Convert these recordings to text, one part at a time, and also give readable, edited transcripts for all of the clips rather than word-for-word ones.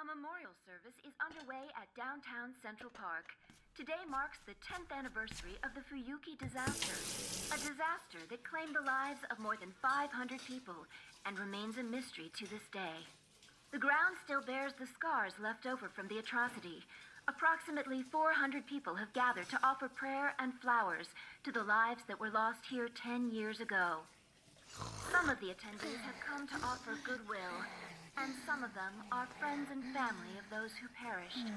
memorial service is underway at downtown Central Park. Today marks the 10th anniversary of the Fuyuki disaster, a disaster that claimed the lives of more than 500 people and remains a mystery to this day. The ground still bears the scars left over from the atrocity. Approximately 400 people have gathered to offer prayer and flowers to the lives that were lost here 10 years ago. Some of the attendees have come to offer goodwill, and some of them are friends and family of those who perished.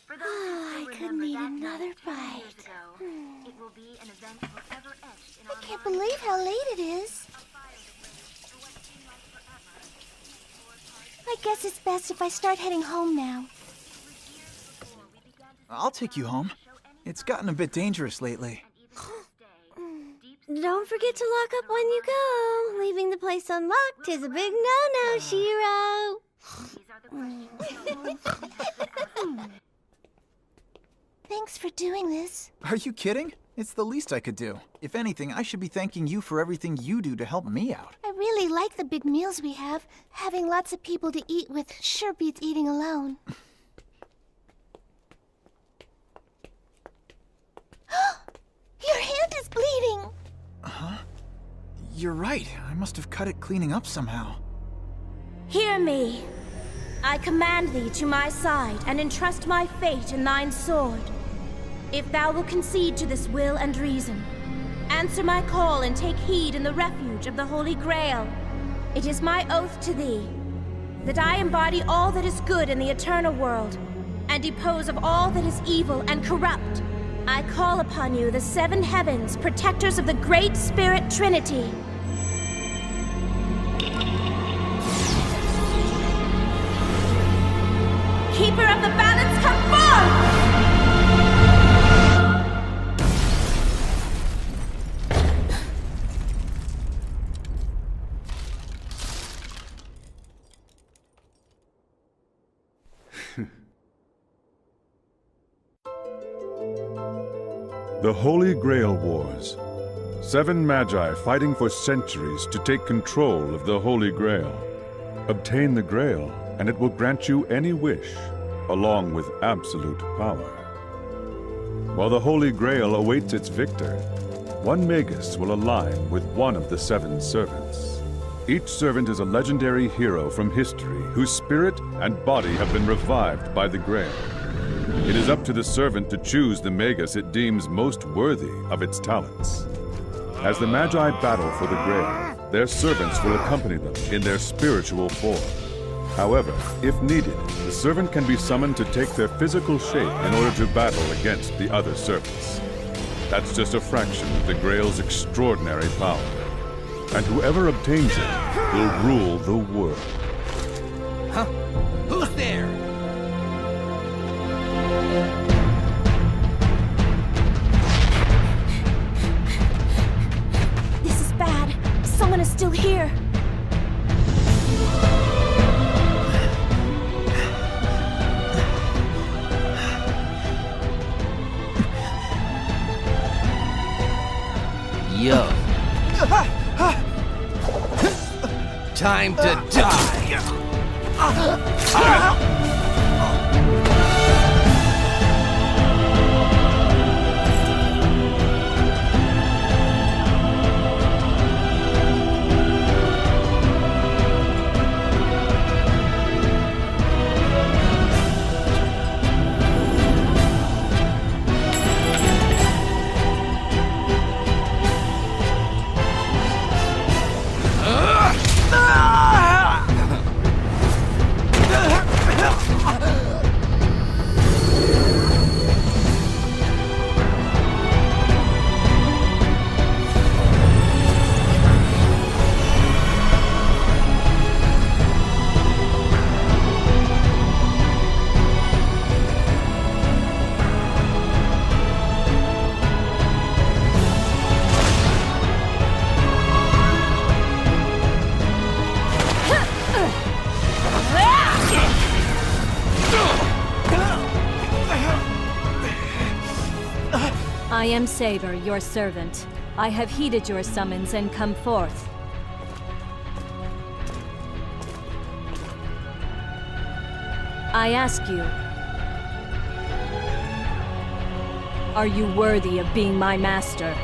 For those who still remember that night 10 years ago, it will be an event forever etched in our minds. I can't believe how late it is. I guess it's best if I start heading home now. I'll take you home. It's gotten a bit dangerous lately. Don't forget to lock up when you go. Leaving the place unlocked is a big no-no, Shirou. Thanks for doing this. Are you kidding? It's the least I could do. If anything, I should be thanking you for everything you do to help me out. I really like the big meals we have. Having lots of people to eat with sure beats eating alone. Your hand is bleeding! Huh? You're right. I must have cut it cleaning up somehow. Hear me. I command thee to my side and entrust my fate in thine sword. If thou wilt concede to this will and reason, answer my call and take heed in the refuge of the Holy Grail. It is my oath to thee that I embody all that is good in the eternal world and depose of all that is evil and corrupt. I call upon you, the seven heavens, protectors of the Great Spirit Trinity. Keeper of the balance, come forth! The Holy Grail Wars. 7 Magi fighting for centuries to take control of the Holy Grail. Obtain the Grail, and it will grant you any wish, along with absolute power. While the Holy Grail awaits its victor, one Magus will align with one of the 7 servants. Each servant is a legendary hero from history whose spirit and body have been revived by the Grail. It is up to the servant to choose the Magus it deems most worthy of its talents. As the Magi battle for the Grail, their servants will accompany them in their spiritual form. However, if needed, the servant can be summoned to take their physical shape in order to battle against the other servants. That's just a fraction of the Grail's extraordinary power. And whoever obtains it will rule the world. Huh? Who's there? This is bad. Someone is still here. Yo. Time to die! I am Saber, your servant. I have heeded your summons and come forth. I ask you, are you worthy of being my master?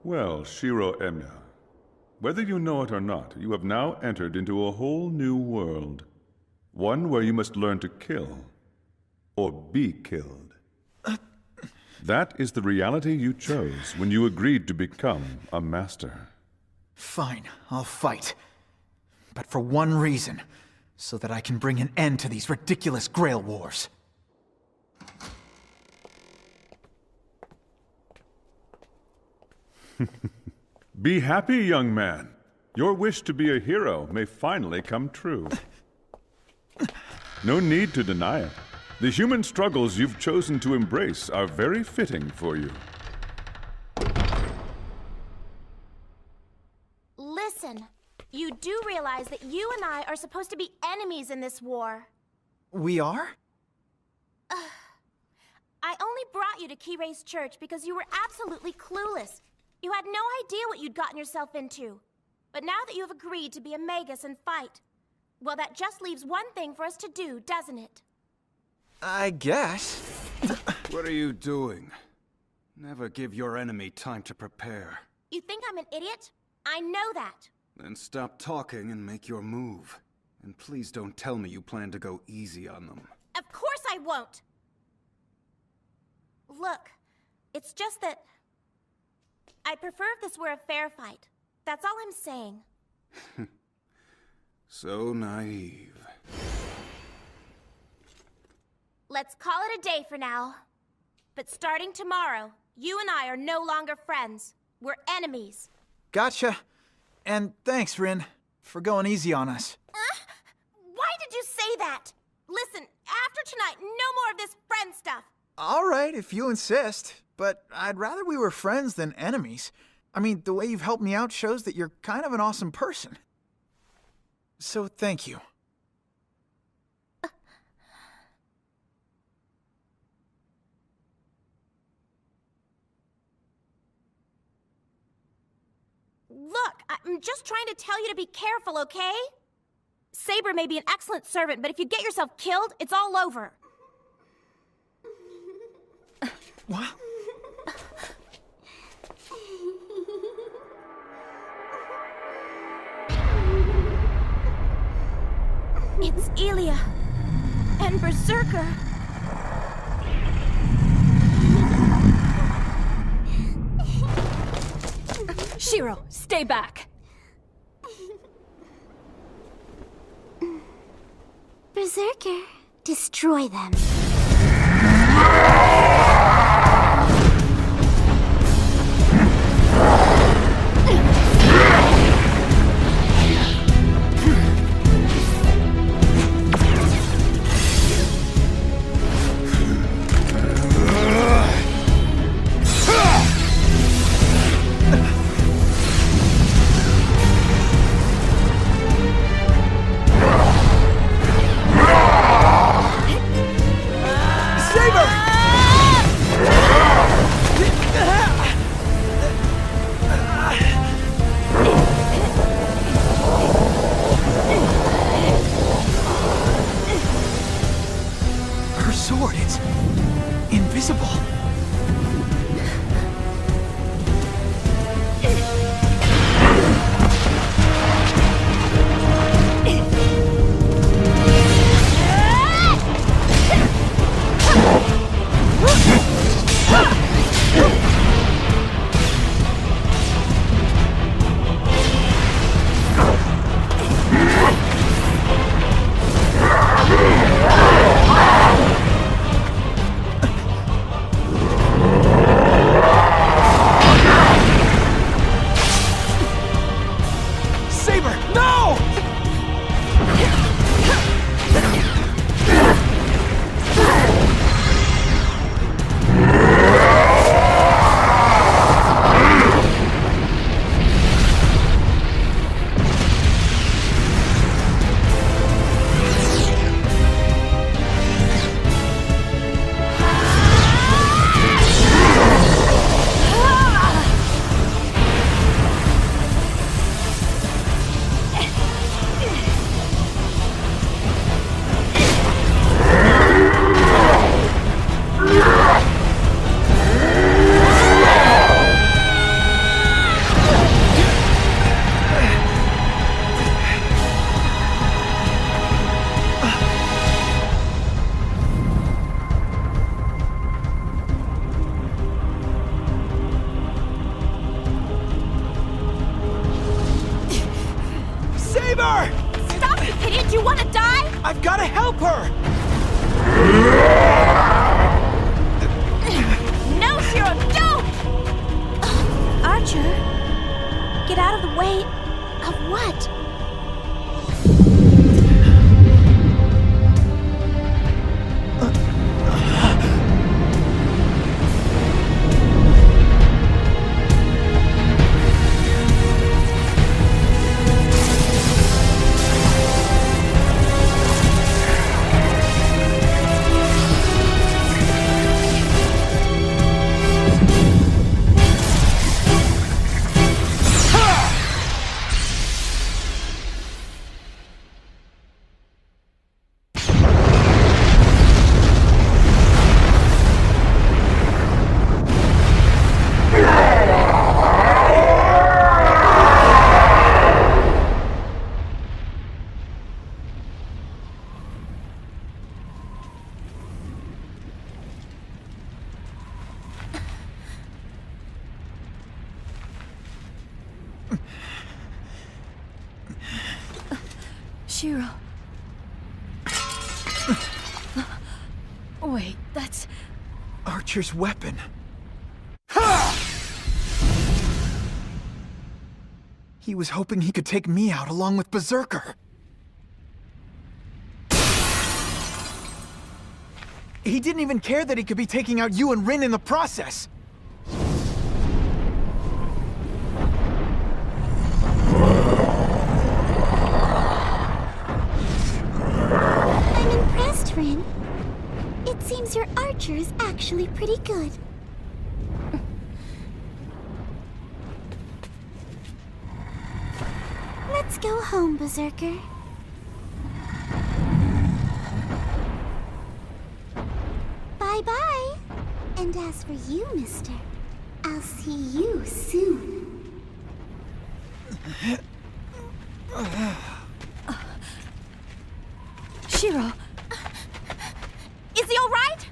Well, Shirou EMIYA, whether you know it or not, you have now entered into a whole new world. One where you must learn to kill, or be killed. That is the reality you chose when you agreed to become a master. Fine, I'll fight. But for one reason, so that I can bring an end to these ridiculous Grail Wars. Be happy, young man. Your wish to be a hero may finally come true. No need to deny it. The human struggles you've chosen to embrace are very fitting for you. Listen, you do realize that you and I are supposed to be enemies in this war. We are? I only brought you to Kirei's church because you were absolutely clueless. You had no idea what you'd gotten yourself into. But now that you have agreed to be a Magus and fight, well, that just leaves one thing for us to do, doesn't it? I guess. What are you doing? Never give your enemy time to prepare. You think I'm an idiot? I know that. Then stop talking and make your move. And please don't tell me you plan to go easy on them. Of course I won't! Look, it's just that I'd prefer if this were a fair fight. That's all I'm saying. So naive. Let's call it a day for now. But starting tomorrow, you and I are no longer friends. We're enemies. Gotcha. And thanks, Rin, for going easy on us. Why did you say that? Listen, after tonight, no more of this friend stuff. All right, if you insist. But I'd rather we were friends than enemies. I mean, the way you've helped me out shows that you're kind of an awesome person. So thank you. Look, I'm just trying to tell you to be careful, okay? Saber may be an excellent servant, but if you get yourself killed, it's all over. What? It's Elia and Berserker. Shirou, stay back! Berserker, destroy them. Saber! Stop, you idiot! Do you want to die? I've got to help her! No, Shirou, don't! Archer, get out of the way of what? Shirou. Wait, that's... Archer's weapon. He was hoping he could take me out along with Berserker. He didn't even care that he could be taking out you and Rin in the process. I'm impressed, Rin. It seems your archer is actually pretty good. Let's go home, Berserker. Bye-bye. And as for you, mister, I'll see you soon. Shirou! Is he all right?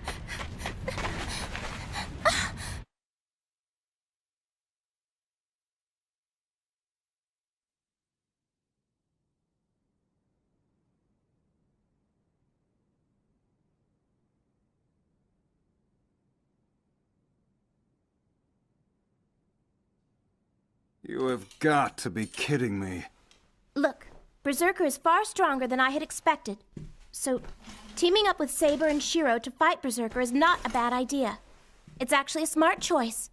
You have got to be kidding me. Look, Berserker is far stronger than I had expected. So, teaming up with Saber and Shirou to fight Berserker is not a bad idea. It's actually a smart choice.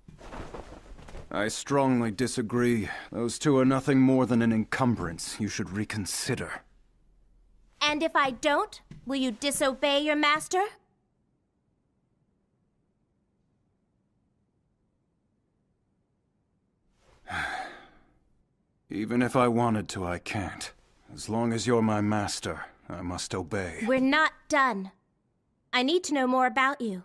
I strongly disagree. Those two are nothing more than an encumbrance. You should reconsider. And if I don't, will you disobey your master? Even if I wanted to, I can't. As long as you're my master, I must obey. We're not done. I need to know more about you.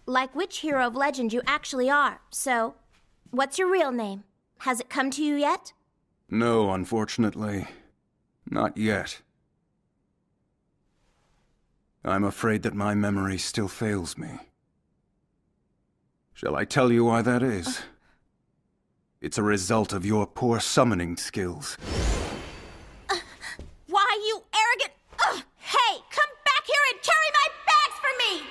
Like which hero of legend you actually are. So, what's your real name? Has it come to you yet? No, unfortunately. Not yet. I'm afraid that my memory still fails me. Shall I tell you why that is? It's a result of your poor summoning skills. Why, you arrogant... Hey, come back here and carry my bags for me!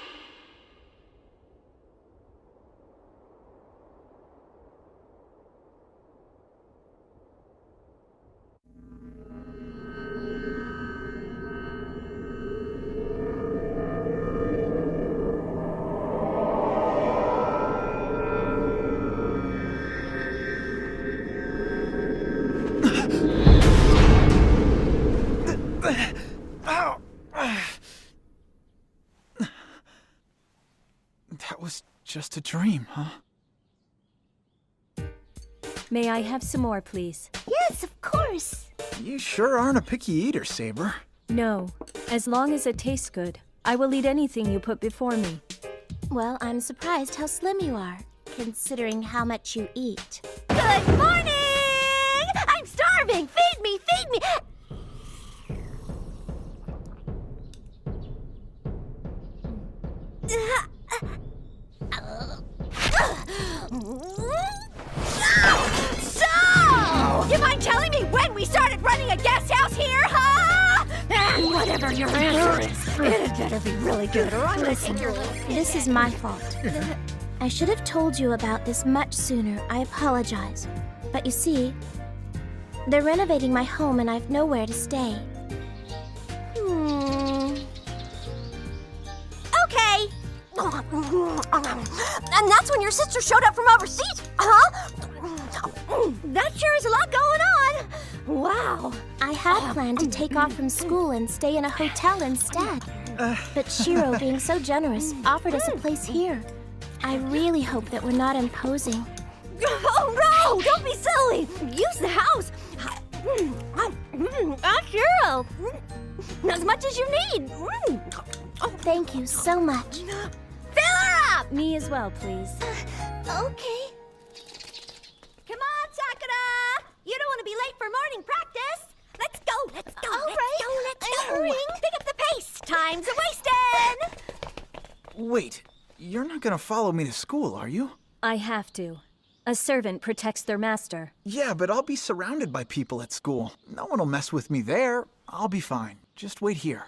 Ow! That was just a dream, huh? May I have some more, please? Yes, of course. You sure aren't a picky eater, Saber. No. As long as it tastes good, I will eat anything you put before me. Well, I'm surprised how slim you are, considering how much you eat. Good morning! I'm starving! Feed me! Feed me! So! You mind telling me when we started running a gas whatever your answer is, it had better be really good or I'm gonna Listen, take your little... this is my fault. I should have told you about this much sooner. I apologize. But you see, they're renovating my home and I've nowhere to stay. Okay. And that's when your sister showed up from overseas, huh? That sure is a lot going on. Wow. I had planned to take off from school and stay in a hotel instead. But Shirou, being so generous, offered us a place here. I really hope that we're not imposing. Oh no! Don't be silly! Use the house! Shirou! As much as you need! Thank you so much. Fill her up! Me as well, please. Okay. Come on, Sakura! You don't want to be late for morning practice! Let's go! Let's go! All right. Let's go! Pick up the pace! Time's a-wasting! Wait, you're not gonna follow me to school, are you? I have to. A servant protects their master. Yeah, but I'll be surrounded by people at school. No one will mess with me there. I'll be fine. Just wait here.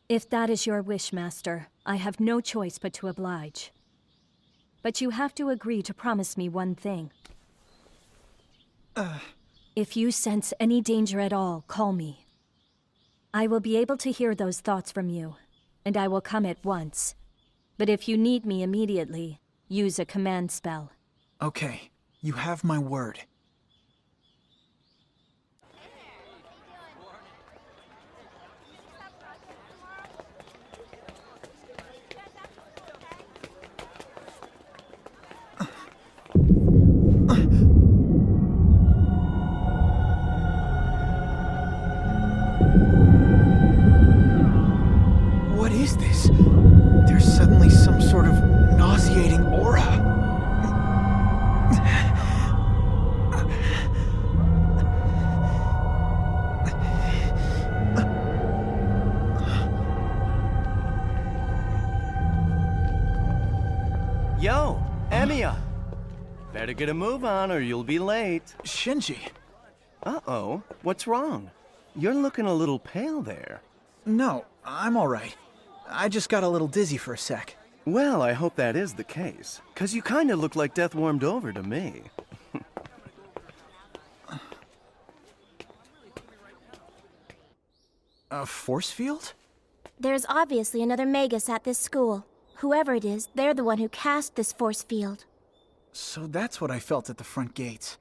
If that is your wish, Master, I have no choice but to oblige. But you have to agree to promise me one thing. If you sense any danger at all, call me. I will be able to hear those thoughts from you, and I will come at once. But if you need me immediately, use a command spell. Okay, you have my word. What is this? There's suddenly some sort of nauseating aura. Yo, EMIYA! Better get a move on or you'll be late. Shinji. Uh-oh, what's wrong? You're looking a little pale there. No, I'm all right. I just got a little dizzy for a sec. Well, I hope that is the case, 'cause you kinda look like death warmed over to me. A force field? There's obviously another Magus at this school. Whoever it is, they're the one who cast this force field. So that's what I felt at the front gates.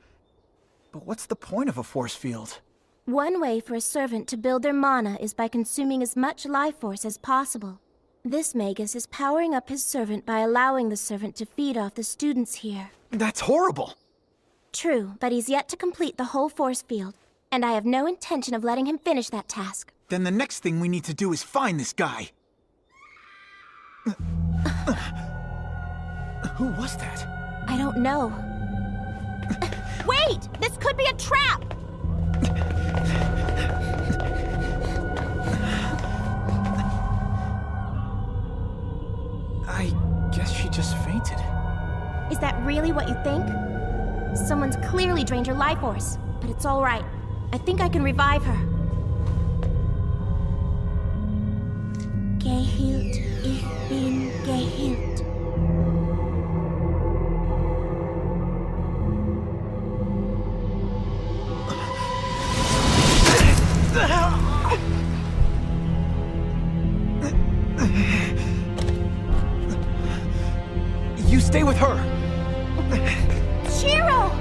But what's the point of a force field? One way for a servant to build their mana is by consuming as much life force as possible. This Magus is powering up his servant by allowing the servant to feed off the students here. That's horrible! True, but he's yet to complete the whole force field, and I have no intention of letting him finish that task. Then the next thing we need to do is find this guy. Who was that? I don't know. Wait! This could be a trap! I guess she just fainted. Is that really what you think? Someone's clearly drained her life force, but it's all right. I think I can revive her. Geheilt, ich bin geheilt. You stay with her! Shirou!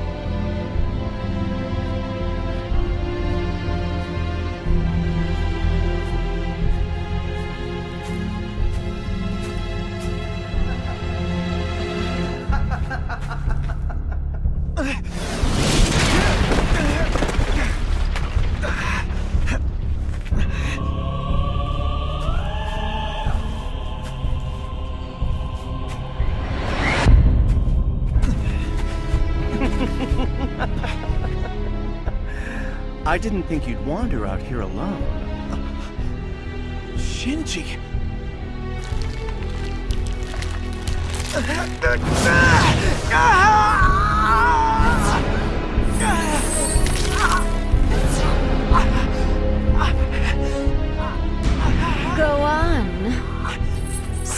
I didn't think you'd wander out here alone. Shinji!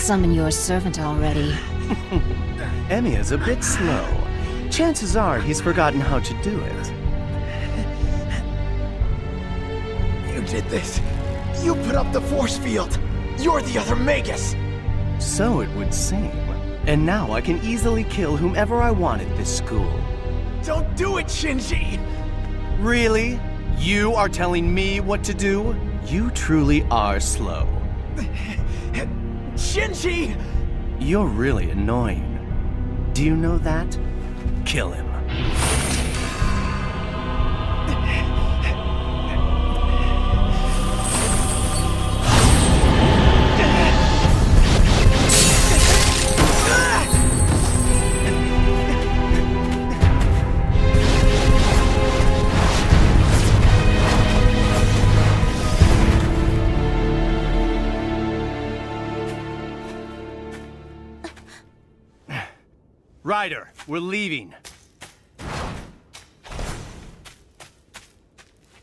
summon your servant already. Emiya's a bit slow. Chances are he's forgotten how to do it. You did this. You put up the force field. You're the other Magus. So it would seem. And now I can easily kill whomever I want at this school. Don't do it, Shinji! Really? You are telling me what to do? You truly are slow. Shinji! You're really annoying. Do you know that? Kill him. Ryder, we're leaving.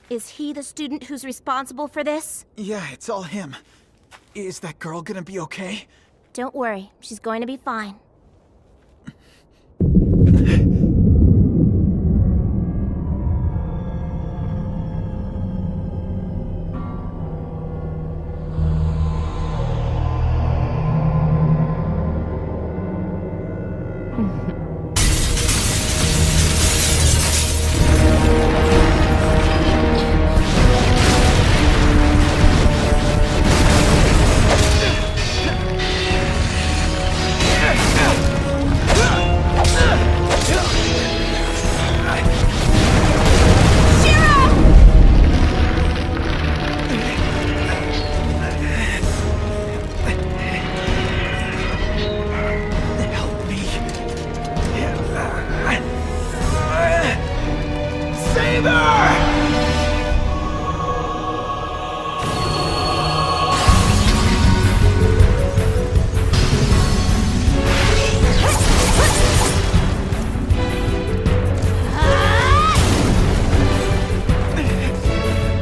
Is he the student who's responsible for this? Yeah, it's all him. Is that girl gonna be okay? Don't worry, she's going to be fine.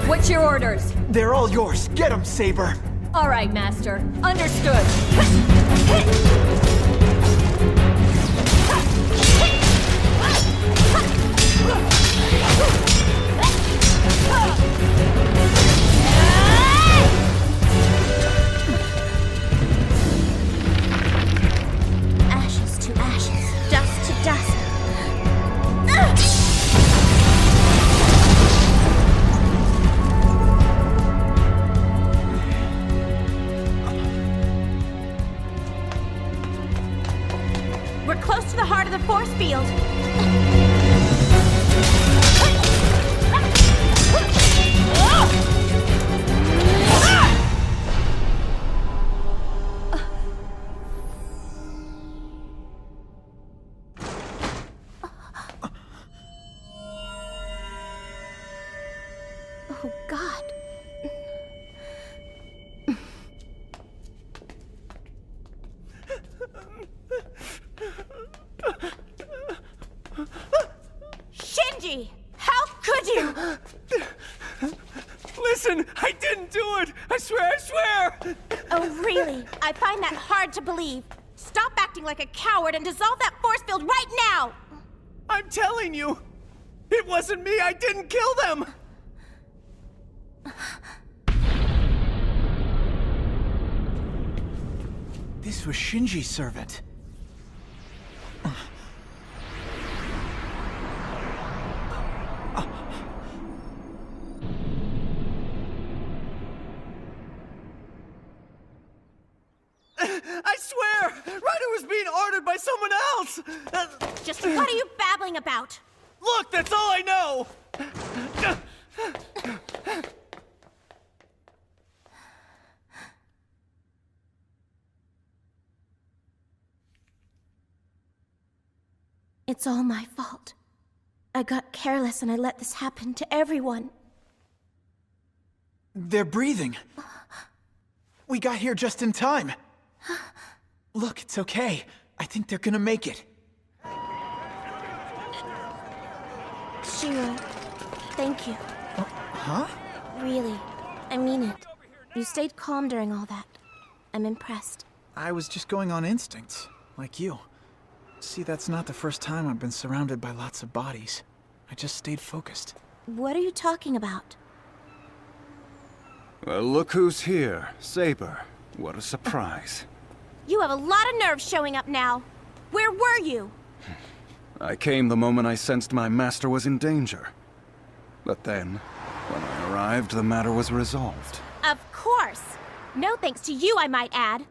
What's your orders? They're all yours. Get them, Saber. All right, Master. Understood. Ashes to ashes, dust to dust. We're close to the heart of the force field. Oh, God. Shinji! How could you? Listen, I didn't do it! I swear! Oh, really? I find that hard to believe. Stop acting like a coward and dissolve that force field right now! I'm telling you! It wasn't me! I didn't kill them! This was Shinji's servant. I swear! Ryder was being ordered by someone else! Just what are you babbling about? Look, that's all I know! It's all my fault. I got careless and I let this happen to everyone. They're breathing. We got here just in time. Look, it's okay. I think they're gonna make it. Shirou, thank you. Huh? Really, I mean it. You stayed calm during all that. I'm impressed. I was just going on instinct, like you. See, that's not the first time I've been surrounded by lots of bodies. I just stayed focused. What are you talking about? Well, look who's here. Saber. What a surprise. You have a lot of nerve showing up now. Where were you? I came the moment I sensed my master was in danger. But then, when I arrived, the matter was resolved. Of course. No thanks to you, I might add.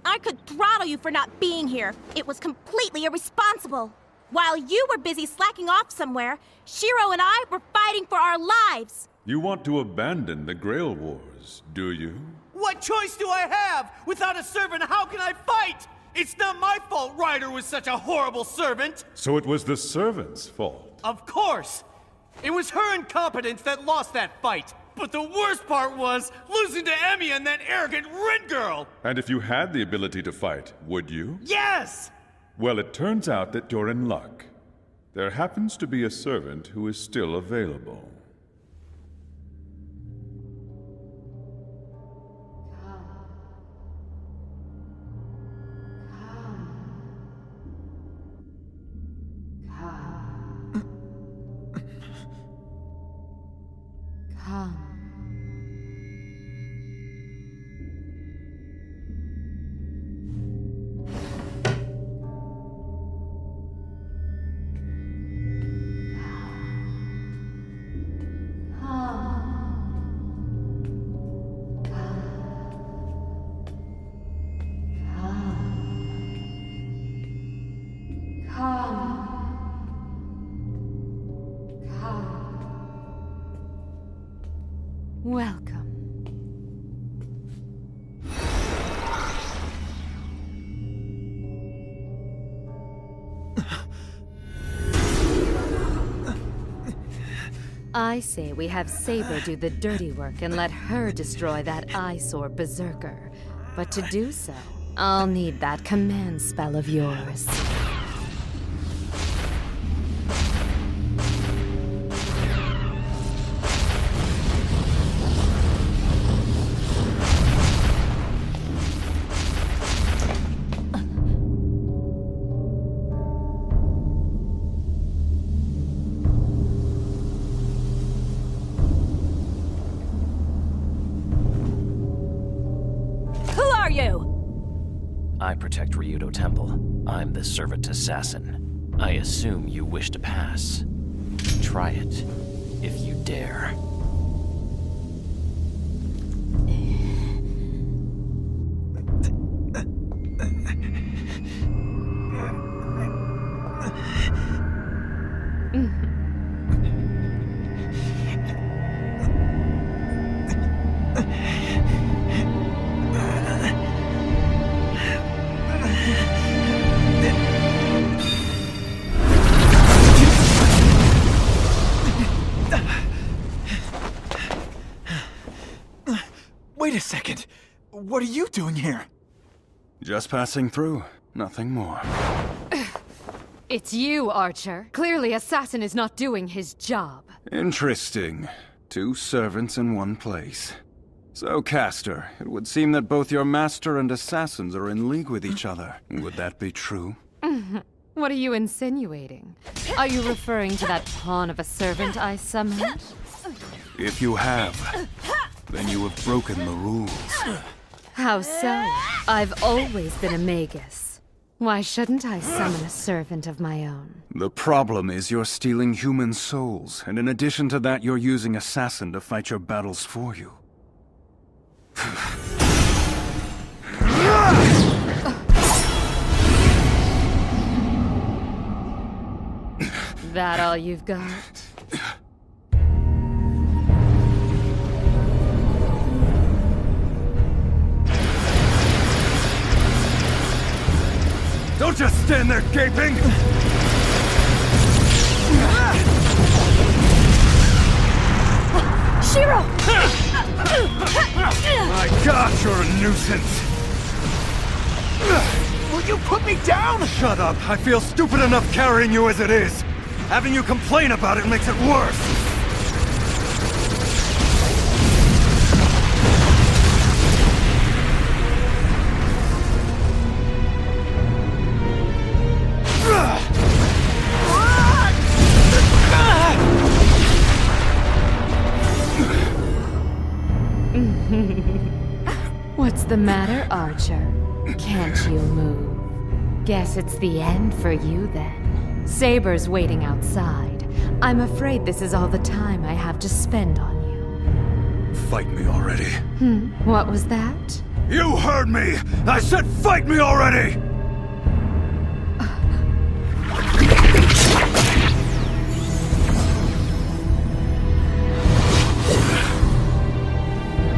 I could throttle you for not being here. It was completely irresponsible. While you were busy slacking off somewhere, Shirou and I were fighting for our lives. You want to abandon the Grail Wars, do you? What choice do I have? Without a servant, how can I fight? It's not my fault Ryder was such a horrible servant. So it was the servant's fault. Of course. It was her incompetence that lost that fight. But the worst part was losing to EMIYA and that arrogant Red girl. And if you had the ability to fight, would you? Yes! Well, it turns out that you're in luck. There happens to be a servant who is still available. Welcome. I say we have Saber do the dirty work and let her destroy that eyesore berserker. But to do so, I'll need that command spell of yours. I protect Ryudo Temple. I'm the servant assassin. I assume you wish to pass. Try it, if you dare. Wait a second. What are you doing here? Just passing through. Nothing more. It's you, Archer. Clearly, Assassin is not doing his job. Interesting. 2 servants in one place. So, Caster, it would seem that both your master and assassins are in league with each other. Would that be true? What are you insinuating? Are you referring to that pawn of a servant I summoned? If you have, then you have broken the rules. How so? I've always been a magus. Why shouldn't I summon a servant of my own? The problem is you're stealing human souls, and in addition to that, you're using Assassin to fight your battles for you. That all you've got? Don't just stand there gaping! Shirou! My gosh, you're a nuisance! Will you put me down? Shut up! I feel stupid enough carrying you as it is! Having you complain about it makes it worse! What's the matter, Archer? Can't you move? Guess it's the end for you then. Saber's waiting outside. I'm afraid this is all the time I have to spend on you. Fight me already. What was that? You heard me! I said fight me already!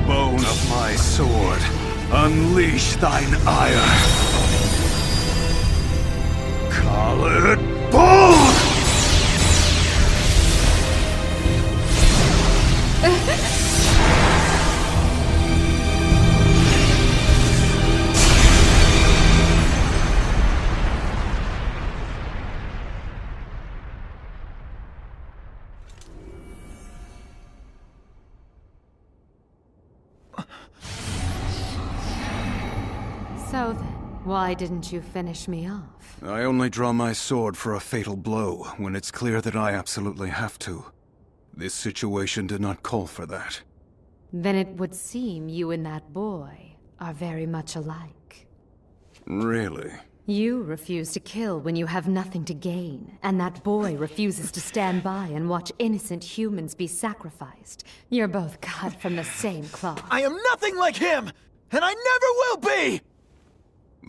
Bone of my sword, unleash thine ire. Call it bone! So then, why didn't you finish me off? I only draw my sword for a fatal blow when it's clear that I absolutely have to. This situation did not call for that. Then it would seem you and that boy are very much alike. Really? You refuse to kill when you have nothing to gain, and that boy refuses to stand by and watch innocent humans be sacrificed. You're both cut from the same cloth. I am nothing like him! And I never will be!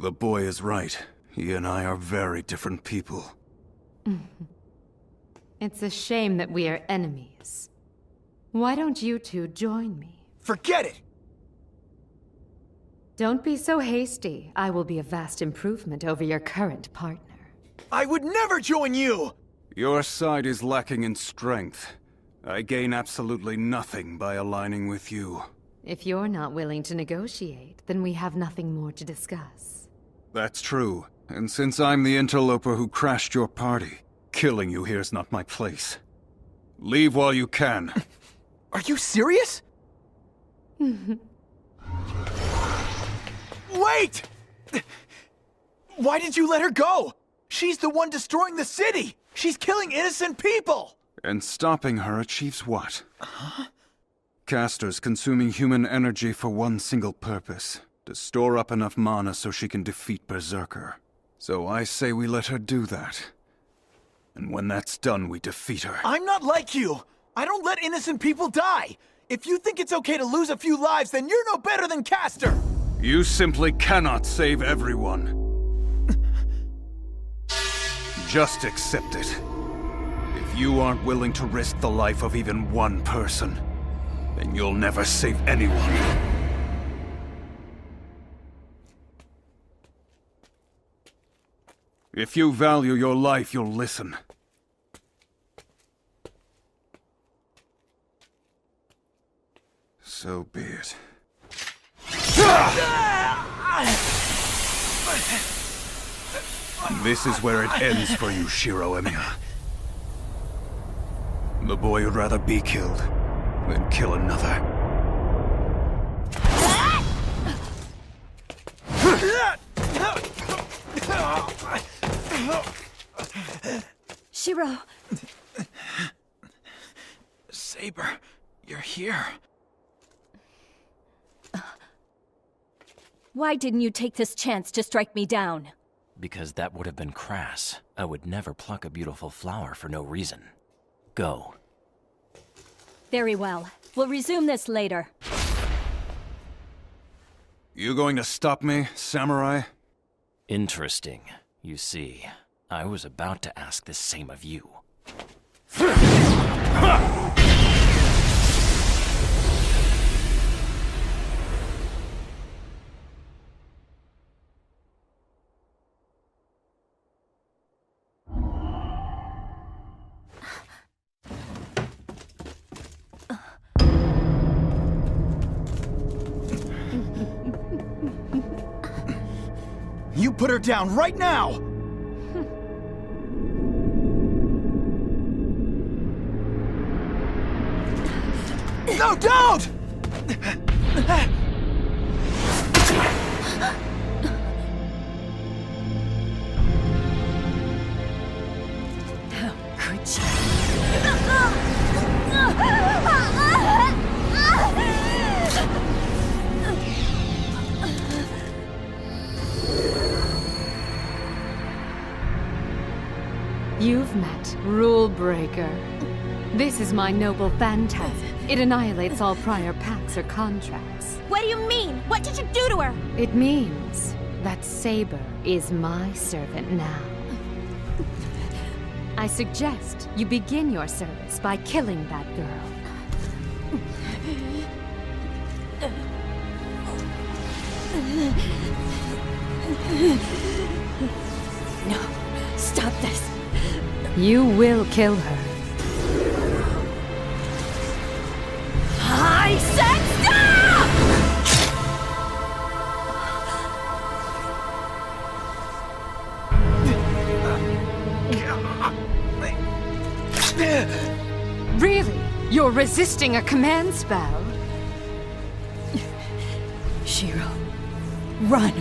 The boy is right. He and I are very different people. It's a shame that we are enemies. Why don't you two join me? Forget it! Don't be so hasty. I will be a vast improvement over your current partner. I would never join you! Your side is lacking in strength. I gain absolutely nothing by aligning with you. If you're not willing to negotiate, then we have nothing more to discuss. That's true. And since I'm the interloper who crashed your party, killing you here's not my place. Leave while you can. Are you serious? Wait! Why did you let her go? She's the one destroying the city! She's killing innocent people! And stopping her achieves what? Caster's consuming human energy for one single purpose. To store up enough mana so she can defeat Berserker. So I say we let her do that. And when that's done, we defeat her. I'm not like you! I don't let innocent people die! If you think it's okay to lose a few lives, then you're no better than Caster! You simply cannot save everyone. Just accept it. If you aren't willing to risk the life of even one person, then you'll never save anyone. If you value your life, you'll listen. So be it. This is where it ends for you, Shirou EMIYA. The boy would rather be killed than kill another. Shirou. Saber, you're here. Why didn't you take this chance to strike me down? Because that would have been crass. I would never pluck a beautiful flower for no reason. Go. Very well. We'll resume this later. You going to stop me, Samurai? Interesting. You see, I was about to ask the same of you. You put her down right now! No, don't! How could you? Rule breaker. This is my Noble Phantasm. It annihilates all prior pacts or contracts. What do you mean? What did you do to her? It means that Saber is my servant now. I suggest you begin your service by killing that girl. No, stop this. You will kill her. I said stop! Really? You're resisting a command spell? Shirou, run.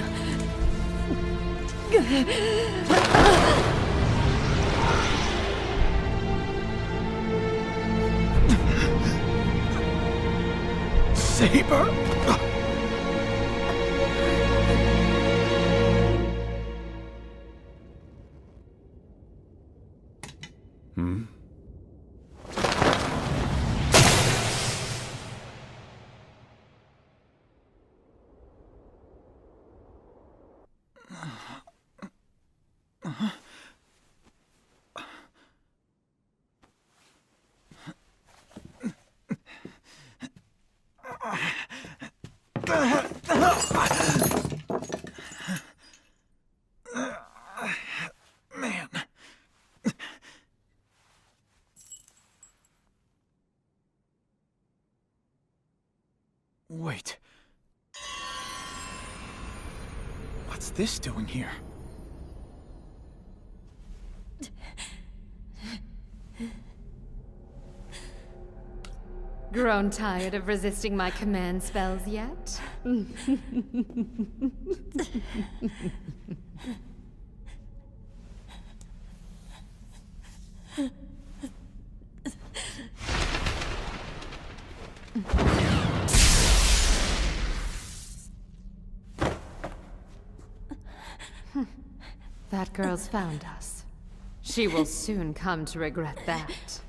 Saber? Man. Wait. What's this doing here? Grown tired of resisting my command spells yet? That girl's found us. She will soon come to regret that.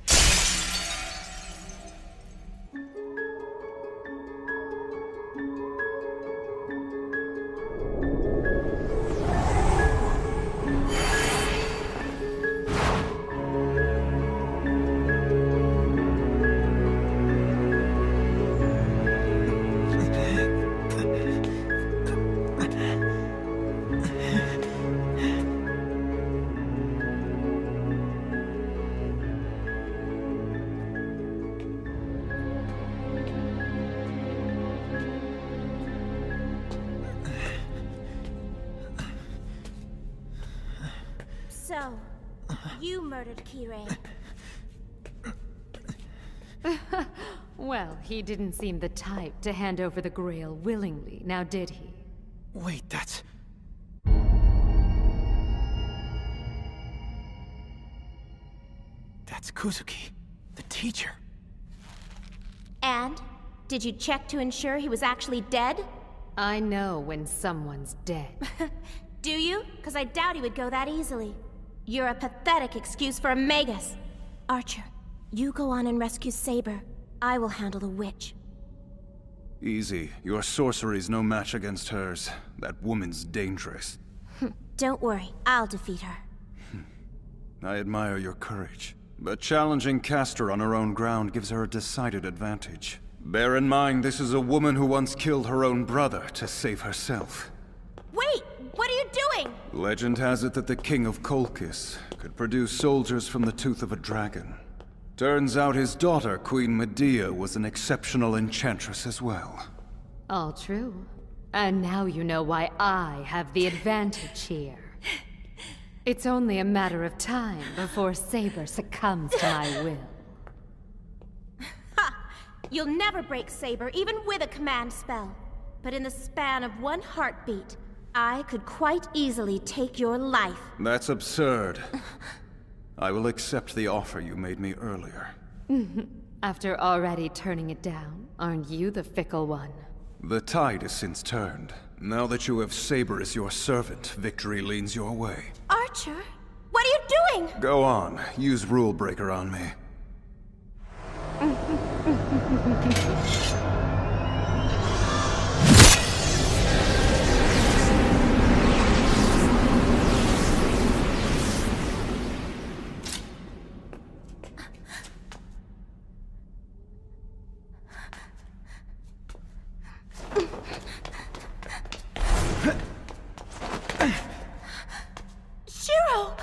So, you murdered Kirei. Well, he didn't seem the type to hand over the Grail willingly, now did he? Wait, that's... That's Kuzuki, the teacher. And? Did you check to ensure he was actually dead? I know when someone's dead. Do you? Because I doubt he would go that easily. You're a pathetic excuse for a Magus. Archer, you go on and rescue Saber. I will handle the witch. Easy. Your sorcery's no match against hers. That woman's dangerous. Don't worry, I'll defeat her. I admire your courage. But challenging Castor on her own ground gives her a decided advantage. Bear in mind, this is a woman who once killed her own brother to save herself. Wait! What are you doing? Legend has it that the king of Kolkis could produce soldiers from the tooth of a dragon. Turns out his daughter, Queen Medea, was an exceptional enchantress as well. All true. And now you know why I have the advantage here. It's only a matter of time before Saber succumbs to my will. Ha! You'll never break Saber, even with a command spell. But in the span of one heartbeat, I could quite easily take your life. That's absurd. I will accept the offer you made me earlier. After already turning it down, aren't you the fickle one? The tide has since turned. Now that you have Saber as your servant, victory leans your way. Archer? What are you doing? Go on. Use Rule Breaker on me. Shirou!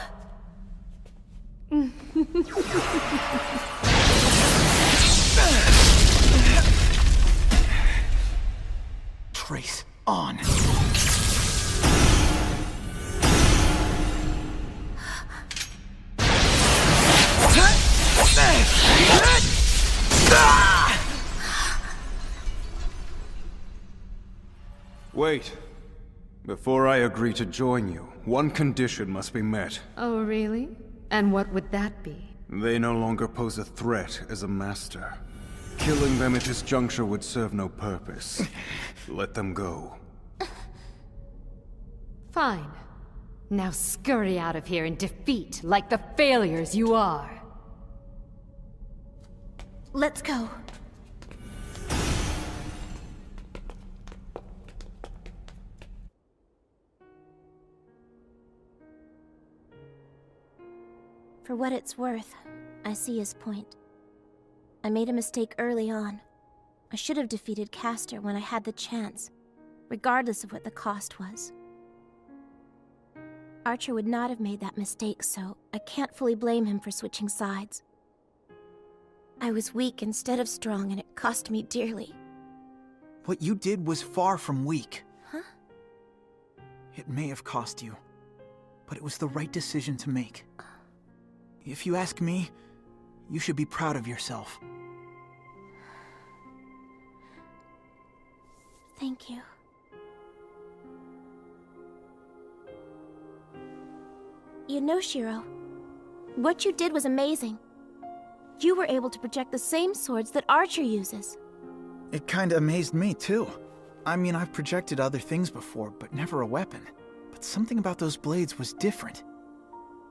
Trace on. Wait. Before I agree to join you, one condition must be met. Oh, really? And what would that be? They no longer pose a threat as a master. Killing them at this juncture would serve no purpose. Let them go. Fine. Now scurry out of here in defeat like the failures you are. Let's go. For what it's worth, I see his point. I made a mistake early on. I should have defeated Castor when I had the chance, regardless of what the cost was. Archer would not have made that mistake, so I can't fully blame him for switching sides. I was weak instead of strong, and it cost me dearly. What you did was far from weak. Huh? It may have cost you, but it was the right decision to make. If you ask me, you should be proud of yourself. Thank you. You know, Shirou, what you did was amazing. You were able to project the same swords that Archer uses. It kinda amazed me, too. I mean, I've projected other things before, but never a weapon. But something about those blades was different.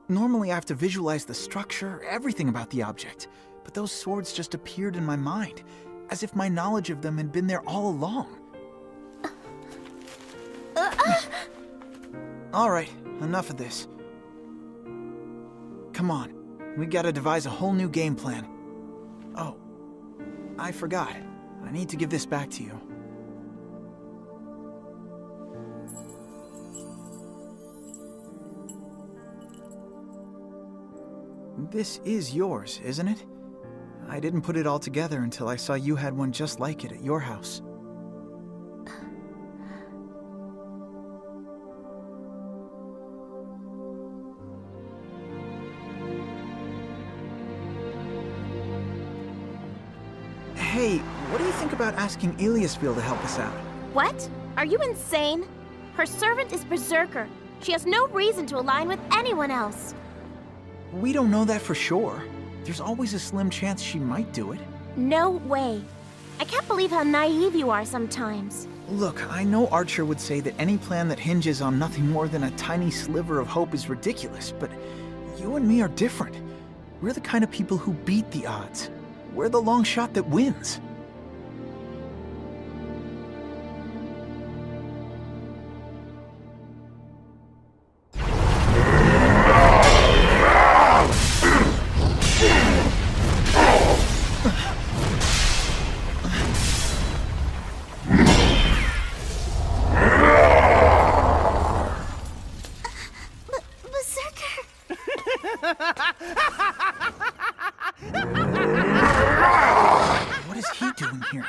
Normally I have to visualize the structure, everything about the object, but those swords just appeared in my mind, as if my knowledge of them had been there all along. Alright, enough of this. Come on, we gotta devise a whole new game plan. Oh, I forgot. I need to give this back to you. This is yours, isn't it? I didn't put it all together until I saw you had one just like it at your house. Hey, what do you think about asking Iliasville to help us out? What? Are you insane? Her servant is Berserker. She has no reason to align with anyone else. We don't know that for sure. There's always a slim chance she might do it. No way. I can't believe how naive you are sometimes. Look, I know Archer would say that any plan that hinges on nothing more than a tiny sliver of hope is ridiculous, but you and me are different. We're the kind of people who beat the odds. We're the long shot that wins. What is he doing here?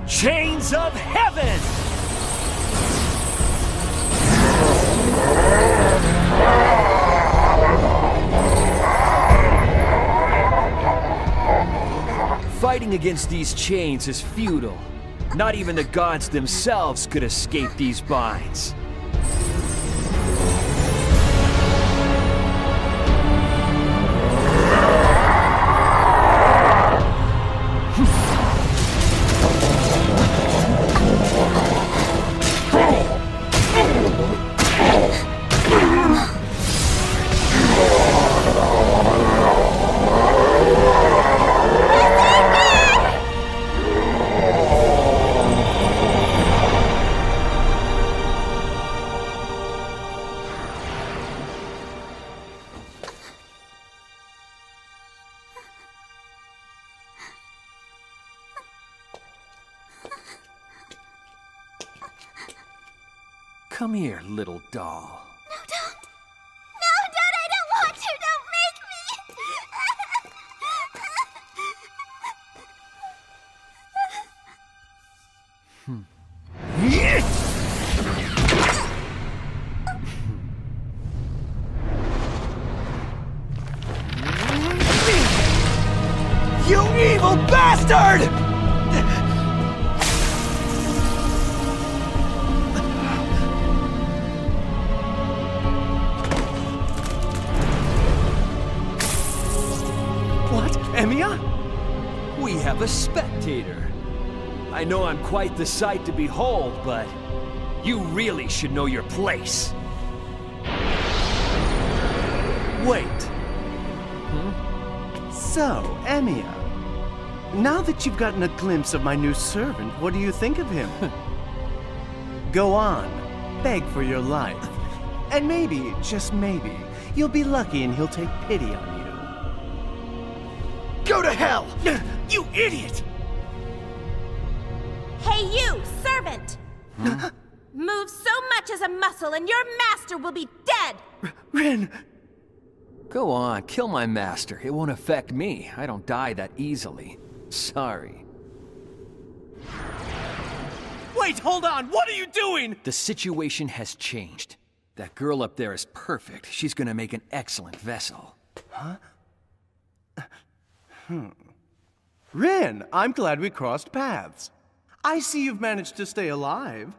Chains of Heaven! Fighting against these chains is futile. Not even the gods themselves could escape these binds. Come here, little doll. No, don't! No, Dad, I don't want to! Don't make me! You evil bastard! What, EMIYA? We have a spectator. I know I'm quite the sight to behold, but you really should know your place. Wait. So, EMIYA, now that you've gotten a glimpse of my new servant, what do you think of him? Go on, beg for your life. And maybe, just maybe, you'll be lucky and he'll take pity on you. Go to hell! You idiot! Hey, you, servant! Move so much as a muscle and your master will be dead! Rin! Go on, kill my master. It won't affect me. I don't die that easily. Sorry. Wait, hold on! What are you doing? The situation has changed. That girl up there is perfect. She's gonna make an excellent vessel. Rin, I'm glad we crossed paths. I see you've managed to stay alive.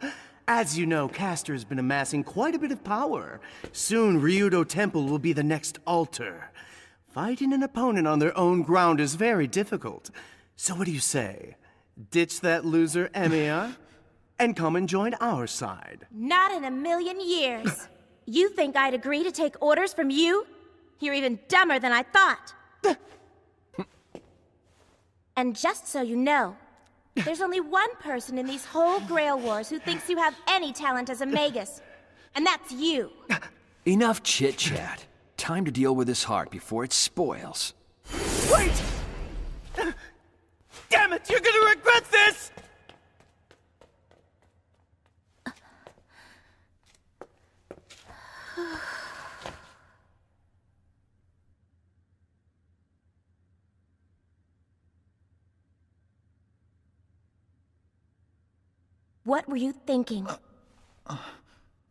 As you know, Castor has been amassing quite a bit of power. Soon, Ryudo Temple will be the next altar. Fighting an opponent on their own ground is very difficult. So what do you say? Ditch that loser, EMIYA, and come and join our side. Not in a million years. You think I'd agree to take orders from you? You're even dumber than I thought. And just so you know, there's only one person in these whole Grail Wars who thinks you have any talent as a magus, and that's you. Enough chit-chat. Time to deal with this heart before it spoils. Wait! Damn it, you're gonna regret this! What were you thinking?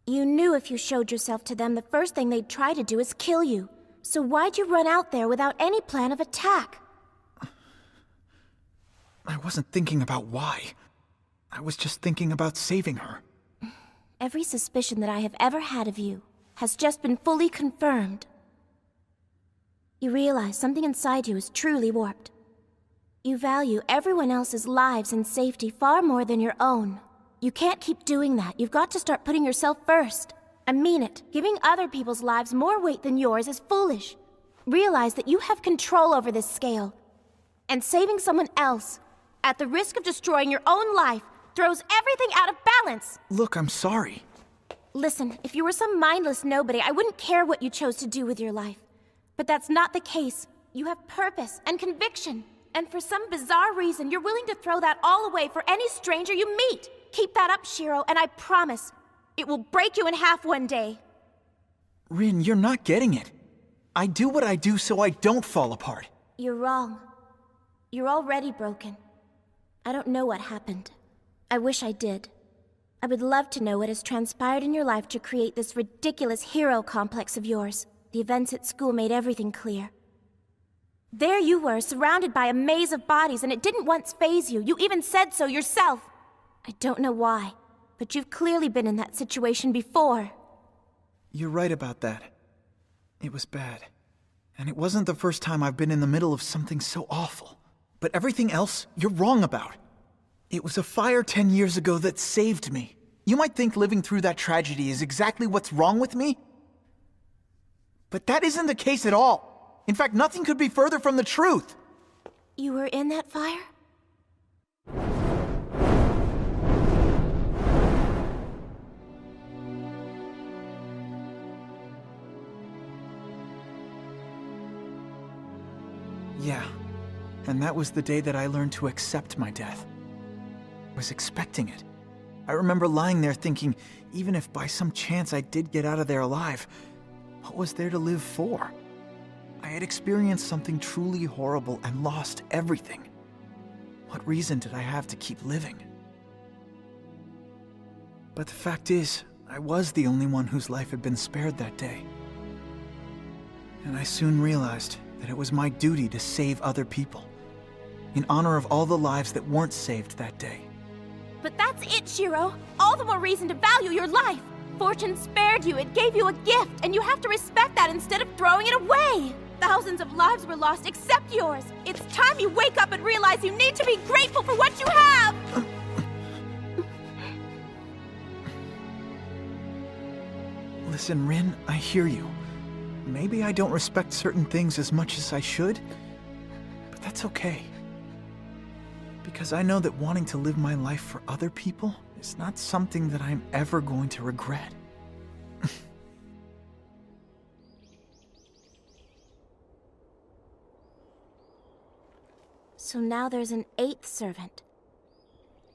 You knew if you showed yourself to them, the first thing they'd try to do is kill you. So why'd you run out there without any plan of attack? I wasn't thinking about why. I was just thinking about saving her. Every suspicion that I have ever had of you has just been fully confirmed. You realize something inside you is truly warped. You value everyone else's lives and safety far more than your own. You can't keep doing that. You've got to start putting yourself first. I mean it. Giving other people's lives more weight than yours is foolish. Realize that you have control over this scale. And saving someone else, at the risk of destroying your own life, throws everything out of balance. Look, I'm sorry. Listen, if you were some mindless nobody, I wouldn't care what you chose to do with your life. But that's not the case. You have purpose and conviction. And for some bizarre reason, you're willing to throw that all away for any stranger you meet. Keep that up, Shirou, and I promise, it will break you in half one day. Rin, you're not getting it. I do what I do so I don't fall apart. You're wrong. You're already broken. I don't know what happened. I wish I did. I would love to know what has transpired in your life to create this ridiculous hero complex of yours. The events at school made everything clear. There you were, surrounded by a maze of bodies, and it didn't once faze you. You even said so yourself. I don't know why, but you've clearly been in that situation before. You're right about that. It was bad. And it wasn't the first time I've been in the middle of something so awful. But everything else, you're wrong about. It was a fire 10 years ago that saved me. You might think living through that tragedy is exactly what's wrong with me. But that isn't the case at all. In fact, nothing could be further from the truth. You were in that fire? Yeah. And that was the day that I learned to accept my death. I was expecting it. I remember lying there thinking, even if by some chance I did get out of there alive, what was there to live for? I had experienced something truly horrible and lost everything. What reason did I have to keep living? But the fact is, I was the only one whose life had been spared that day. And I soon realized that it was my duty to save other people, in honor of all the lives that weren't saved that day. But that's it, Shirou! All the more reason to value your life! Fortune spared you, it gave you a gift, and you have to respect that instead of throwing it away! Thousands of lives were lost except yours! It's time you wake up and realize you need to be grateful for what you have! Listen, Rin, I hear you. Maybe I don't respect certain things as much as I should, but that's okay. Because I know that wanting to live my life for other people is not something that I'm ever going to regret. So now there's an 8th servant.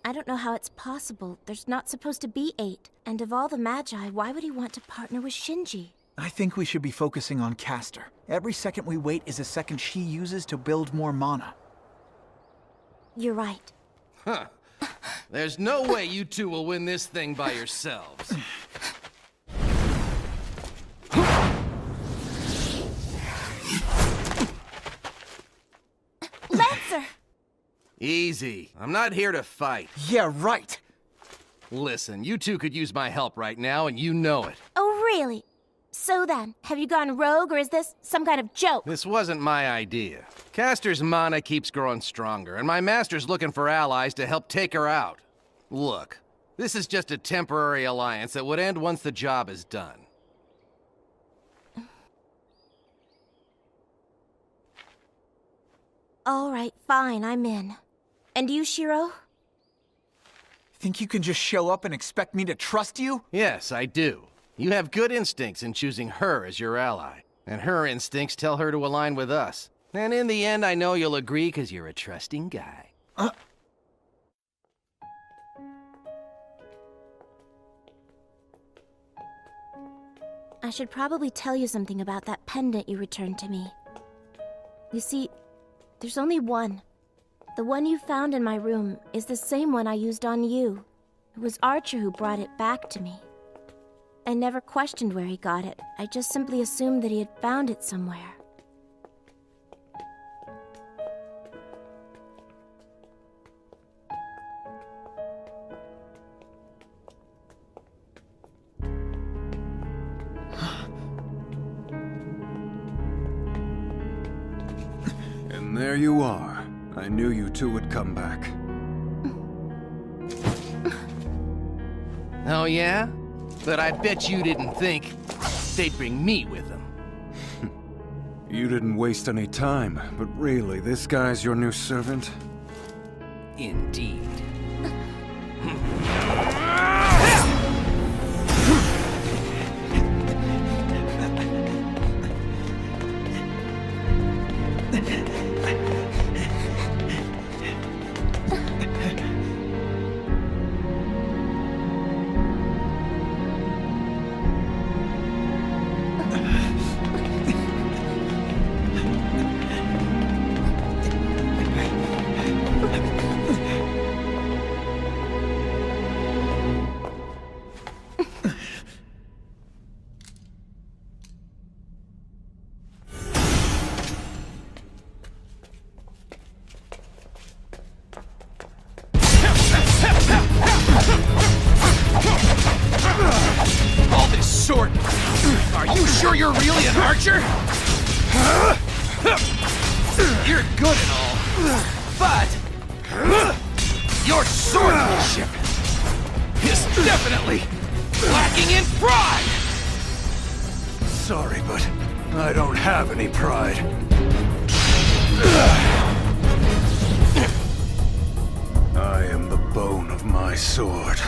I don't know how it's possible. There's not supposed to be 8. And of all the Magi, why would he want to partner with Shinji? I think we should be focusing on Castor. Every second we wait is a second she uses to build more mana. You're right. Huh. There's no way you two will win this thing by yourselves. Lancer! Easy. I'm not here to fight. Yeah, right! Listen, you two could use my help right now, and you know it. Oh, really? So then, have you gone rogue, or is this some kind of joke? This wasn't my idea. Castor's mana keeps growing stronger, and my master's looking for allies to help take her out. Look, this is just a temporary alliance that would end once the job is done. All right, fine, I'm in. And you, Shirou? Think you can just show up and expect me to trust you? Yes, I do. You have good instincts in choosing her as your ally. And her instincts tell her to align with us. And in the end, I know you'll agree because you're a trusting guy. I should probably tell you something about that pendant you returned to me. You see, there's only one. The one you found in my room is the same one I used on you. It was Archer who brought it back to me. I never questioned where he got it. I just simply assumed that he had found it somewhere. And there you are. I knew you two would come back. Oh, yeah? But I bet you didn't think they'd bring me with them. You didn't waste any time, but really, this guy's your new servant? Indeed. sure you're really an archer? You're good and all, but your swordsmanship is definitely lacking in pride! Sorry, but I don't have any pride. I am the bone of my sword.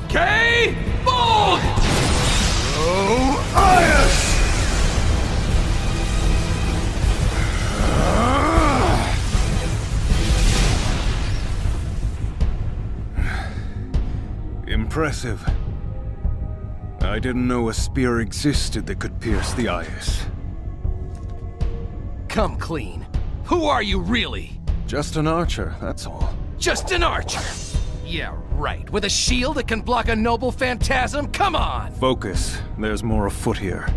K-Bold! Oh, Ias! Impressive. I didn't know a spear existed that could pierce the ice. Come clean. Who are you really? Just an archer, that's all. Just an archer? Yeah, right. With a shield that can block a Noble Phantasm? Come on! Focus. There's more afoot here.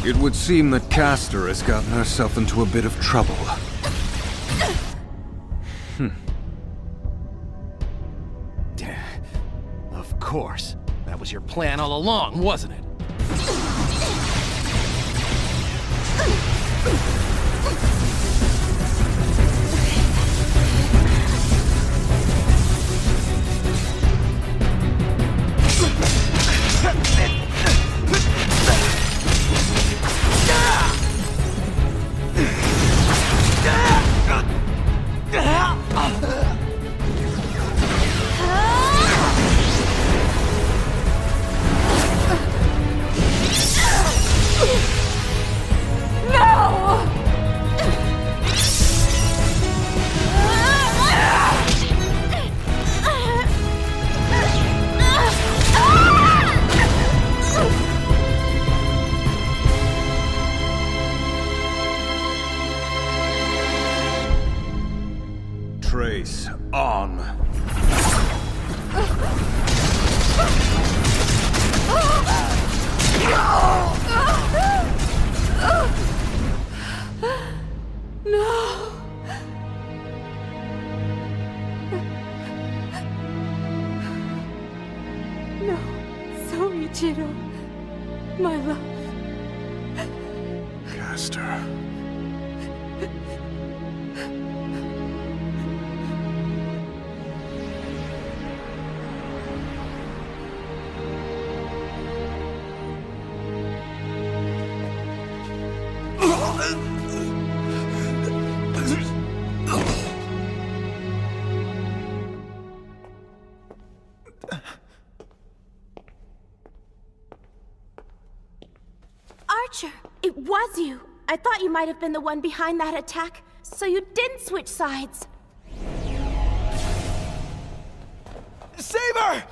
It would seem that Caster has gotten herself into a bit of trouble. Of course. That was your plan all along, wasn't it? Trace on. No. Sorry, Shirou. My love. Caster. Archer, it was you. I thought you might have been the one behind that attack, so you didn't switch sides. Saber!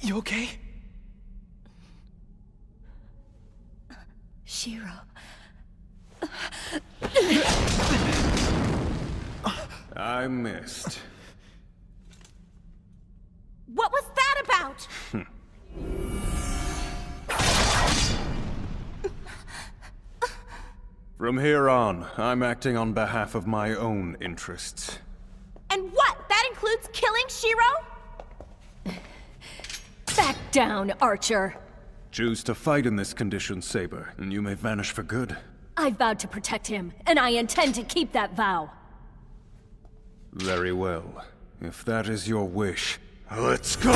You okay? Shirou. I missed. What was that about? From here on, I'm acting on behalf of my own interests. And what? That includes killing Shirou? Back down, Archer. Choose to fight in this condition, Saber, and you may vanish for good. I vowed to protect him, and I intend to keep that vow. Very well. If that is your wish, let's go!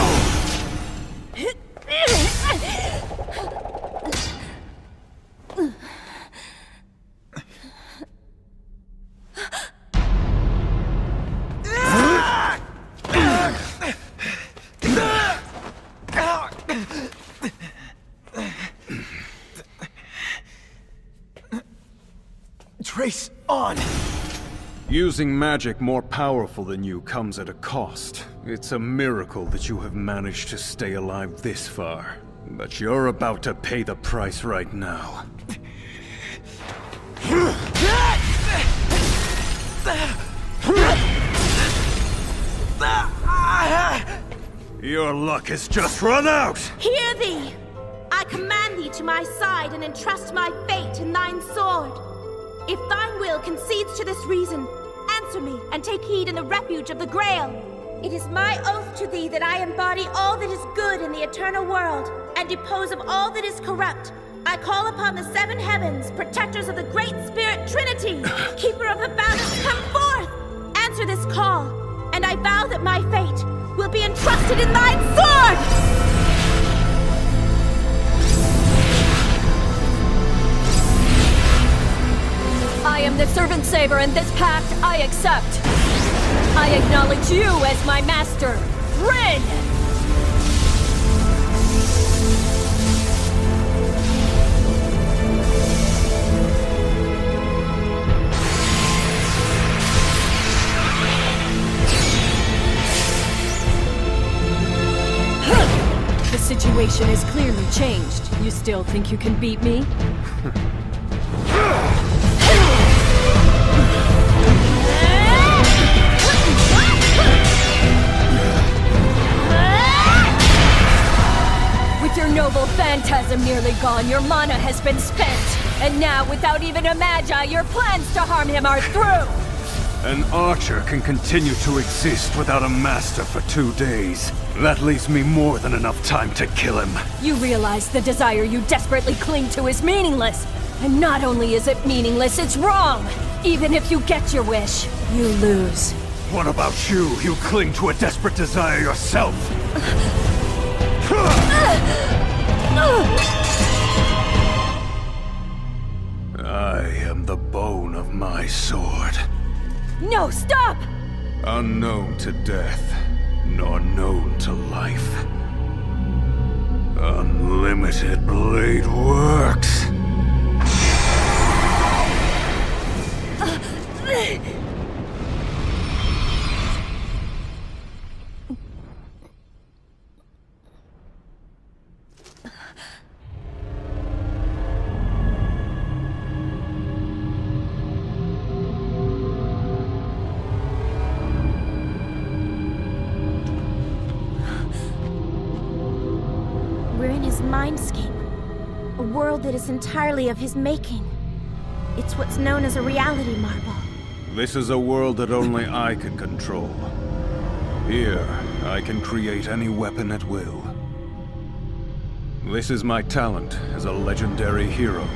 Trace on! Using magic more powerful than you comes at a cost. It's a miracle that you have managed to stay alive this far. But you're about to pay the price right now. Your luck has just run out! Hear thee! I command thee to my side and entrust my fate in thine sword. If thine will concedes to this reason, answer me and take heed in the refuge of the Grail. It is my oath to thee that I embody all that is good in the eternal world, and depose of all that is corrupt. I call upon the seven heavens, protectors of the Great Spirit Trinity, keeper of the balance, come forth! Answer this call, and I vow that my fate will be entrusted in thine sword! I am the Servant Saber, and this pact I accept. I acknowledge you as my master, Rin! The situation is clearly changed. You still think you can beat me? With your Noble Phantasm nearly gone, your mana has been spent. And now, without even a Magi, your plans to harm him are through! An archer can continue to exist without a master for 2 days. That leaves me more than enough time to kill him. You realize the desire you desperately cling to is meaningless. And not only is it meaningless, it's wrong! Even if you get your wish, you lose. What about you? You cling to a desperate desire yourself! I am the bone of my sword. No, stop! Unknown to death, nor known to life. Unlimited Bladeworks. We're in his mindscape, a world that is entirely of his making. It's what's known as a reality marble. This is a world that only I can control. Here, I can create any weapon at will. This is my talent as a legendary hero.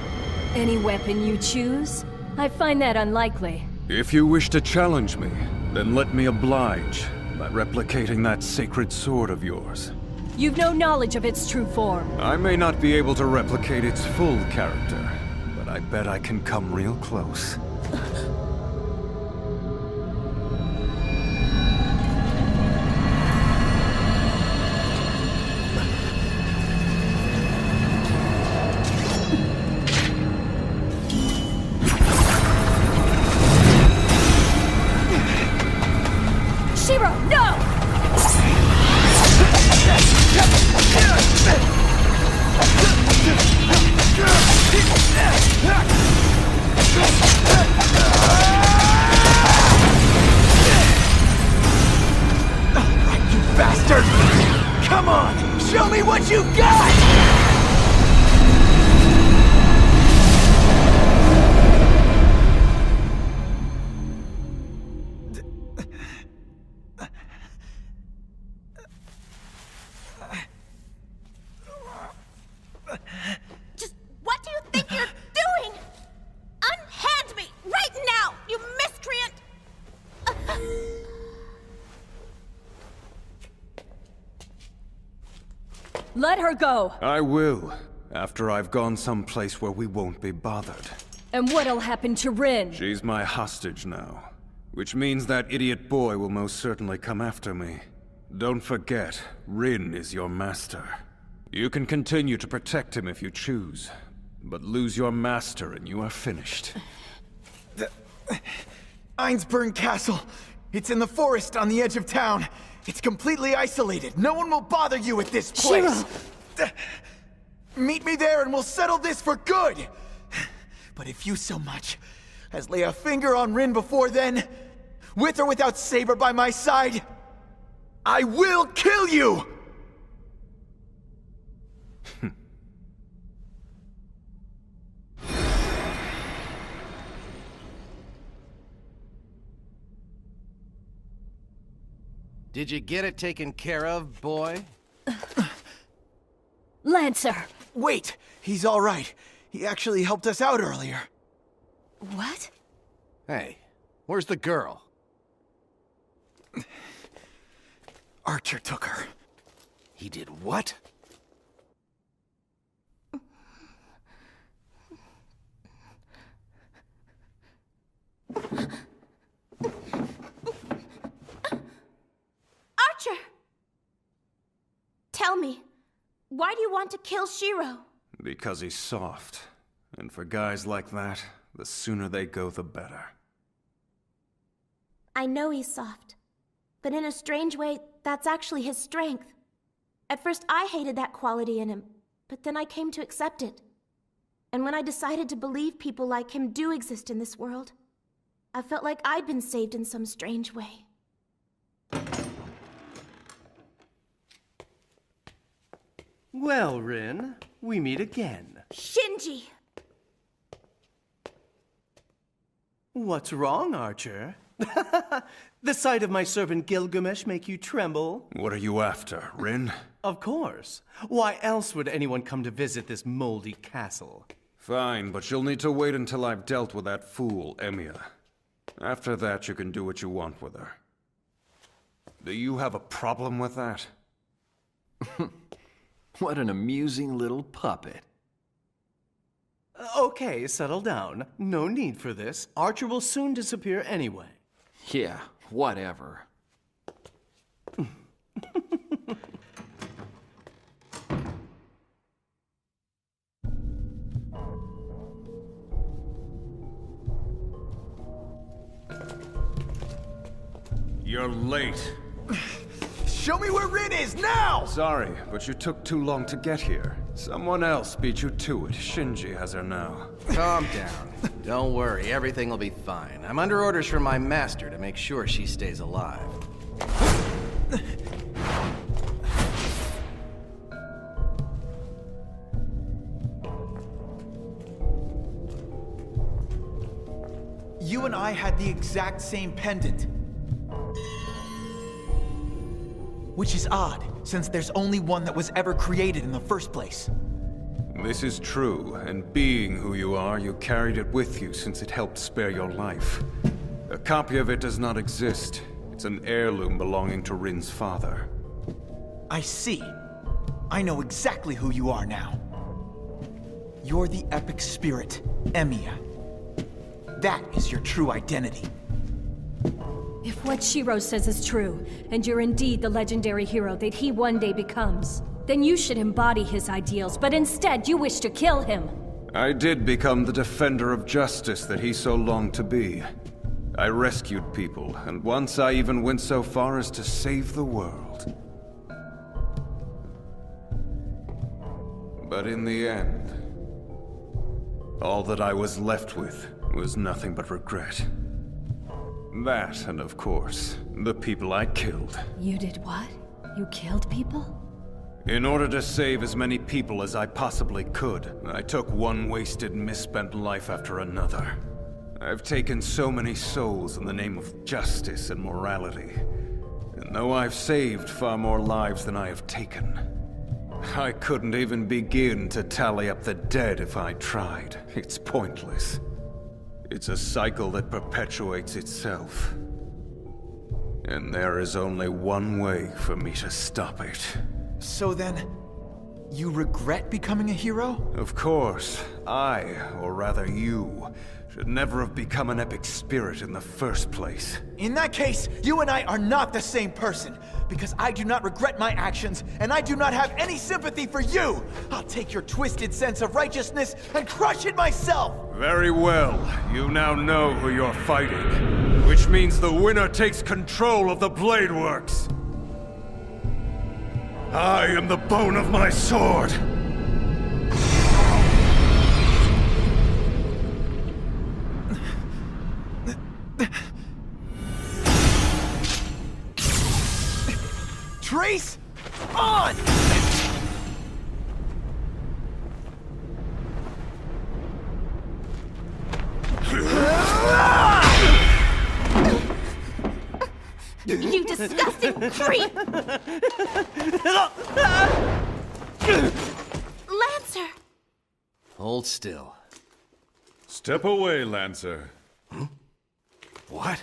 Any weapon you choose? I find that unlikely. If you wish to challenge me, then let me oblige by replicating that sacred sword of yours. You've no knowledge of its true form. I may not be able to replicate its full character, but I bet I can come real close. Shirou, no! You bastard! Come on! Show me what you got! Just what do you think you're doing? Unhand me right now, you miscreant! Let her go! I will, after I've gone someplace where we won't be bothered. And what'll happen to Rin? She's my hostage now, which means that idiot boy will most certainly come after me. Don't forget, Rin is your master. You can continue to protect him if you choose, but lose your master and you are finished. The Einsburn Castle. It's in the forest on the edge of town. It's completely isolated. No one will bother you at this place. Meet me there and we'll settle this for good. But if you so much as lay a finger on Rin before then, with or without Saber by my side, I will kill you! Did you get it taken care of, boy? Lancer! Wait! He's all right. He actually helped us out earlier. What? Hey, where's the girl? Archer took her. He did what? Archer! Tell me, why do you want to kill Shirou? Because he's soft. And for guys like that, the sooner they go, the better. I know he's soft, but in a strange way, that's actually his strength. At first, I hated that quality in him, but then I came to accept it. And when I decided to believe people like him do exist in this world, I felt like I'd been saved in some strange way. Well, Rin, we meet again. Shinji! What's wrong, Archer? The sight of my servant Gilgamesh make you tremble? What are you after, Rin? Of course. Why else would anyone come to visit this moldy castle? Fine, but you'll need to wait until I've dealt with that fool, EMIYA. After that, you can do what you want with her. Do you have a problem with that? What an amusing little puppet. Okay, settle down. No need for this. Archer will soon disappear anyway. Yeah, whatever. You're late. Show me where Rin is, now! Sorry, but you took too long to get here. Someone else beat you to it. Shinji has her now. Calm down. Don't worry, everything will be fine. I'm under orders from my master to make sure she stays alive. You and I had the exact same pendant. Which is odd, since there's only one that was ever created in the first place. This is true, and being who you are, you carried it with you since it helped spare your life. A copy of it does not exist. It's an heirloom belonging to Rin's father. I see. I know exactly who you are now. You're the epic spirit, EMIYA. That is your true identity. If what Shirou says is true, and you're indeed the legendary hero that he one day becomes, then you should embody his ideals, but instead you wish to kill him. I did become the defender of justice that he so longed to be. I rescued people, and once I even went so far as to save the world. But in the end, all that I was left with was nothing but regret. That, and of course, the people I killed. You did what? You killed people? In order to save as many people as I possibly could, I took one wasted, misspent life after another. I've taken so many souls in the name of justice and morality. And though I've saved far more lives than I have taken, I couldn't even begin to tally up the dead if I tried. It's pointless. It's a cycle that perpetuates itself. And there is only one way for me to stop it. So then, you regret becoming a hero? Of course, I, or rather you, should never have become an epic spirit in the first place. In that case, you and I are not the same person, because I do not regret my actions, and I do not have any sympathy for you! I'll take your twisted sense of righteousness and crush it myself! Very well. You now know who you're fighting, which means the winner takes control of the Bladeworks. I am the bone of my sword. Trace on! You disgusting creep! Lancer! Hold still. Step away, Lancer. What?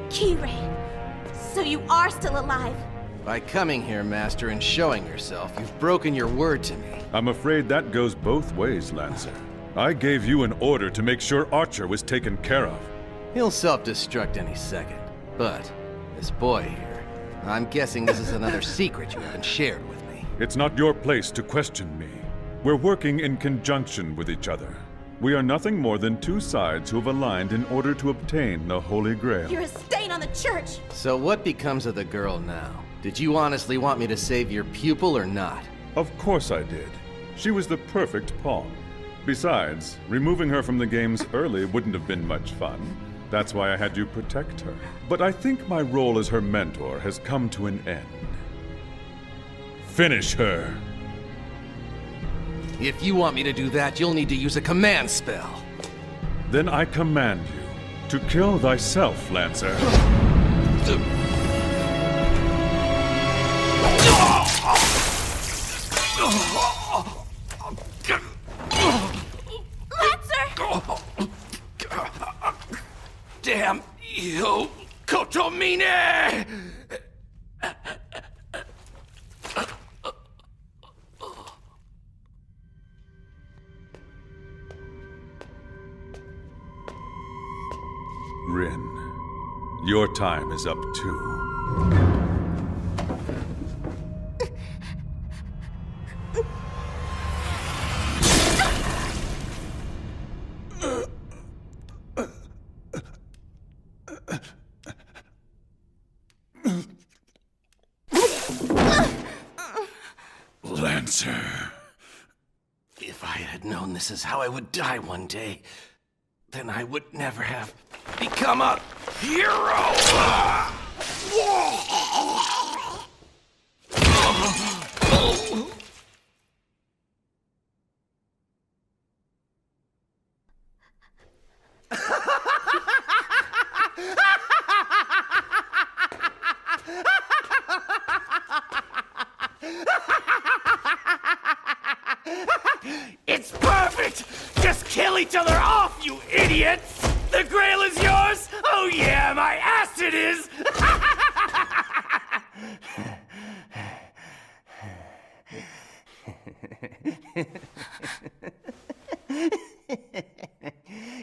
Kirei, so you are still alive. By coming here, Master, and showing yourself, you've broken your word to me. I'm afraid that goes both ways, Lancer. I gave you an order to make sure Archer was taken care of. He'll self-destruct any second. But, this boy here, I'm guessing this is another secret you haven't shared with me. It's not your place to question me. We're working in conjunction with each other. We are nothing more than two sides who have aligned in order to obtain the Holy Grail. You're a stain on the church. So what becomes of the girl now? Did you honestly want me to save your pupil or not? Of course I did. She was the perfect pawn. Besides, removing her from the games early wouldn't have been much fun. That's why I had you protect her. But I think my role as her mentor has come to an end. Finish her! If you want me to do that, you'll need to use a command spell. Then I command you to kill thyself, Lancer. Damn you, Kotomine! Rin, your time is up too. Lancer. If I had known this is how I would die one day, then I would never have become a hero! It's perfect! Just kill each other off, you idiots! The Grail is yours? Oh yeah, my ass it is!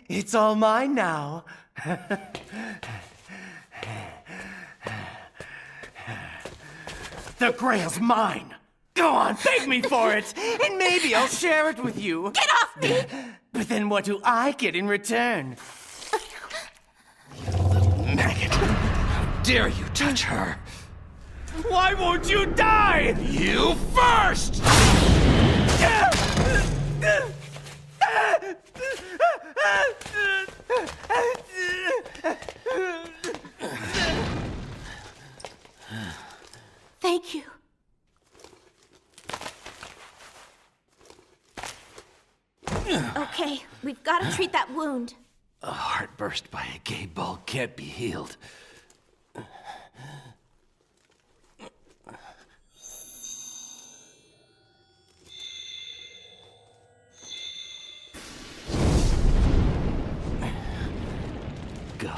It's all mine now. The Grail's mine! Go on, beg me for it, and maybe I'll share it with you. Get off me! But then what do I get in return? You little maggot. How dare you touch her? Why won't you die? You first! Thank you. Okay, we've got to treat that wound. A heart burst by a gay bull can't be healed. Go.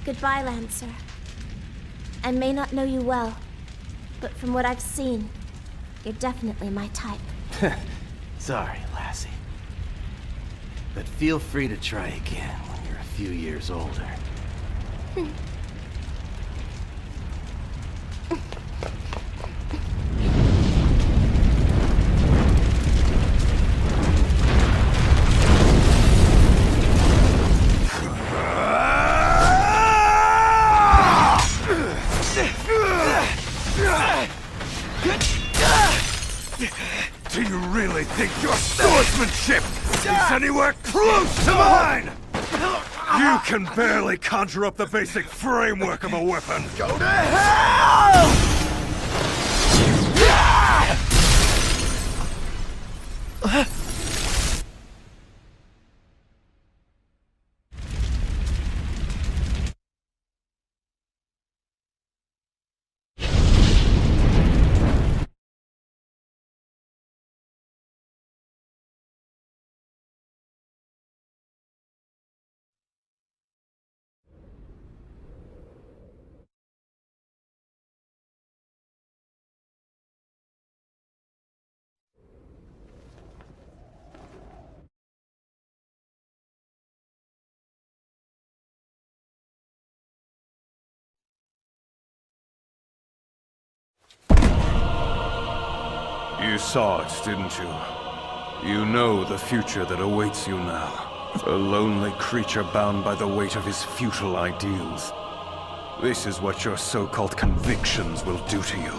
Goodbye, Lancer. I may not know you well, but from what I've seen, you're definitely my type. Sorry, lassie. But feel free to try again when you're a few years older. Do you think your swordsmanship is anywhere close to mine? You You can barely conjure up the basic framework of a weapon. Go to hell! You saw it, didn't you? You know the future that awaits you now. A lonely creature bound by the weight of his futile ideals. This is what your so-called convictions will do to you.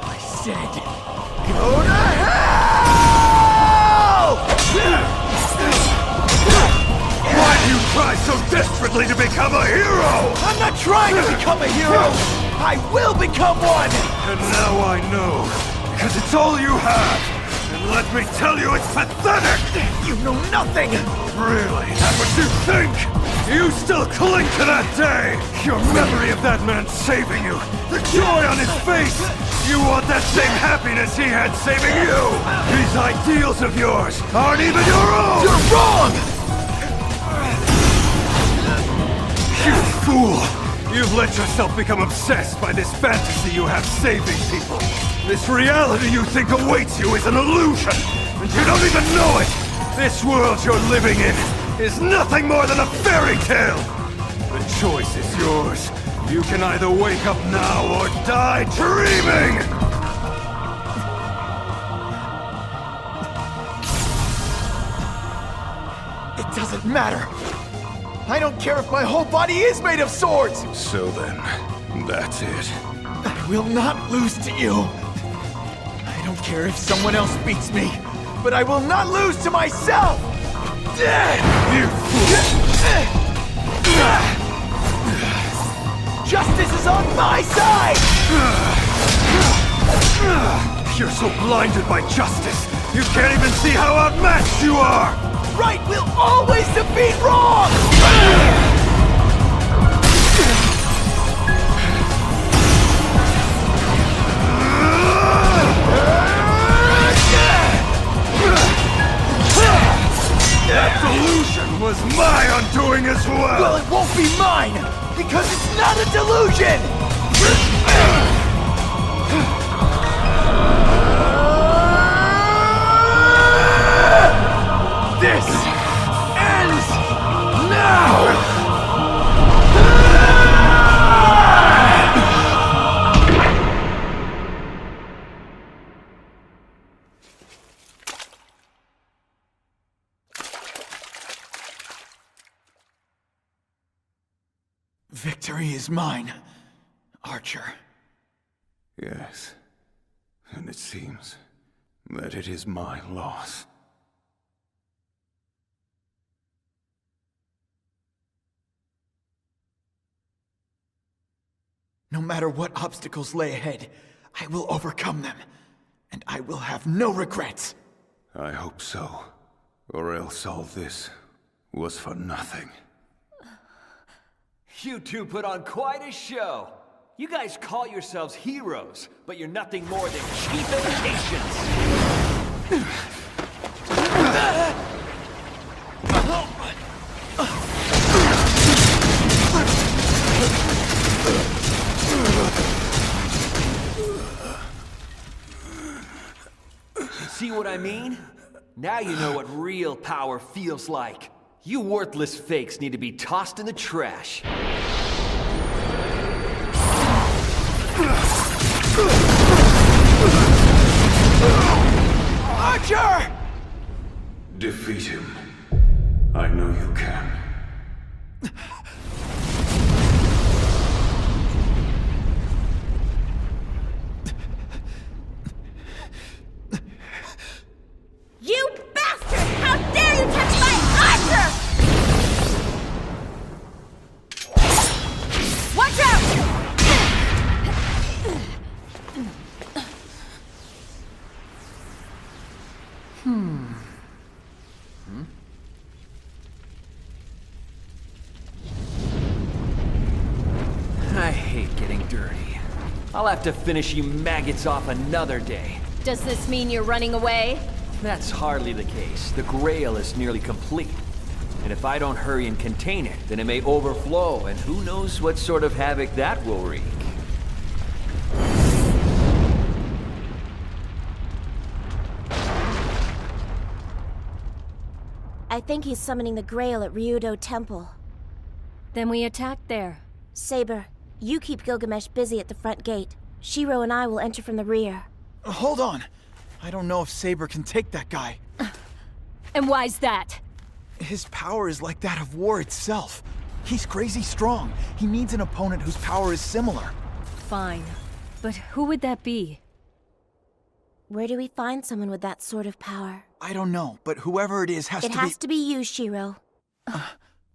I said, go to hell! Why do you try so desperately to become a hero? I'm not trying to become a hero! I will become one! And now I know, because it's all you have. And let me tell you, it's pathetic! You know nothing! Really? That's what you think? You still cling to that day! Your memory of that man saving you! The joy on his face! You want that same happiness he had saving you! These ideals of yours aren't even your own! You're wrong! You fool! You've let yourself become obsessed by this fantasy you have saving people. This reality you think awaits you is an illusion, and you don't even know it! This world you're living in is nothing more than a fairy tale! The choice is yours. You can either wake up now or die dreaming! It doesn't matter! I don't care if my whole body is made of swords! So then, that's it. I will not lose to you! I don't care if someone else beats me, but I will not lose to myself! You fool! Justice is on my side! You're so blinded by justice, you can't even see how outmatched you are! Right will always defeat wrong! That delusion was my undoing as well! Well, it won't be mine! Because it's not a delusion! This ends now! Victory is mine, Archer. Yes. And it seems that it is my loss. No matter what obstacles lay ahead, I will overcome them. And I will have no regrets. I hope so. Or else all this was for nothing. You two put on quite a show. You guys call yourselves heroes, but you're nothing more than cheap imitations. See what I mean? Now you know what real power feels like. You worthless fakes need to be tossed in the trash. Archer! Defeat him. I know you can. You I'll have to finish you maggots off another day. Does this mean you're running away? That's hardly the case. The Grail is nearly complete. And if I don't hurry and contain it, then it may overflow, and who knows what sort of havoc that will wreak. I think he's summoning the Grail at Ryudo Temple. Then we attack there. Saber, you keep Gilgamesh busy at the front gate. Shirou and I will enter from the rear. Hold on. I don't know if Saber can take that guy. And why's that? His power is like that of war itself. He's crazy strong. He needs an opponent whose power is similar. Fine. But who would that be? Where do we find someone with that sort of power? I don't know, but whoever it is has to be... It has to be you, Shirou.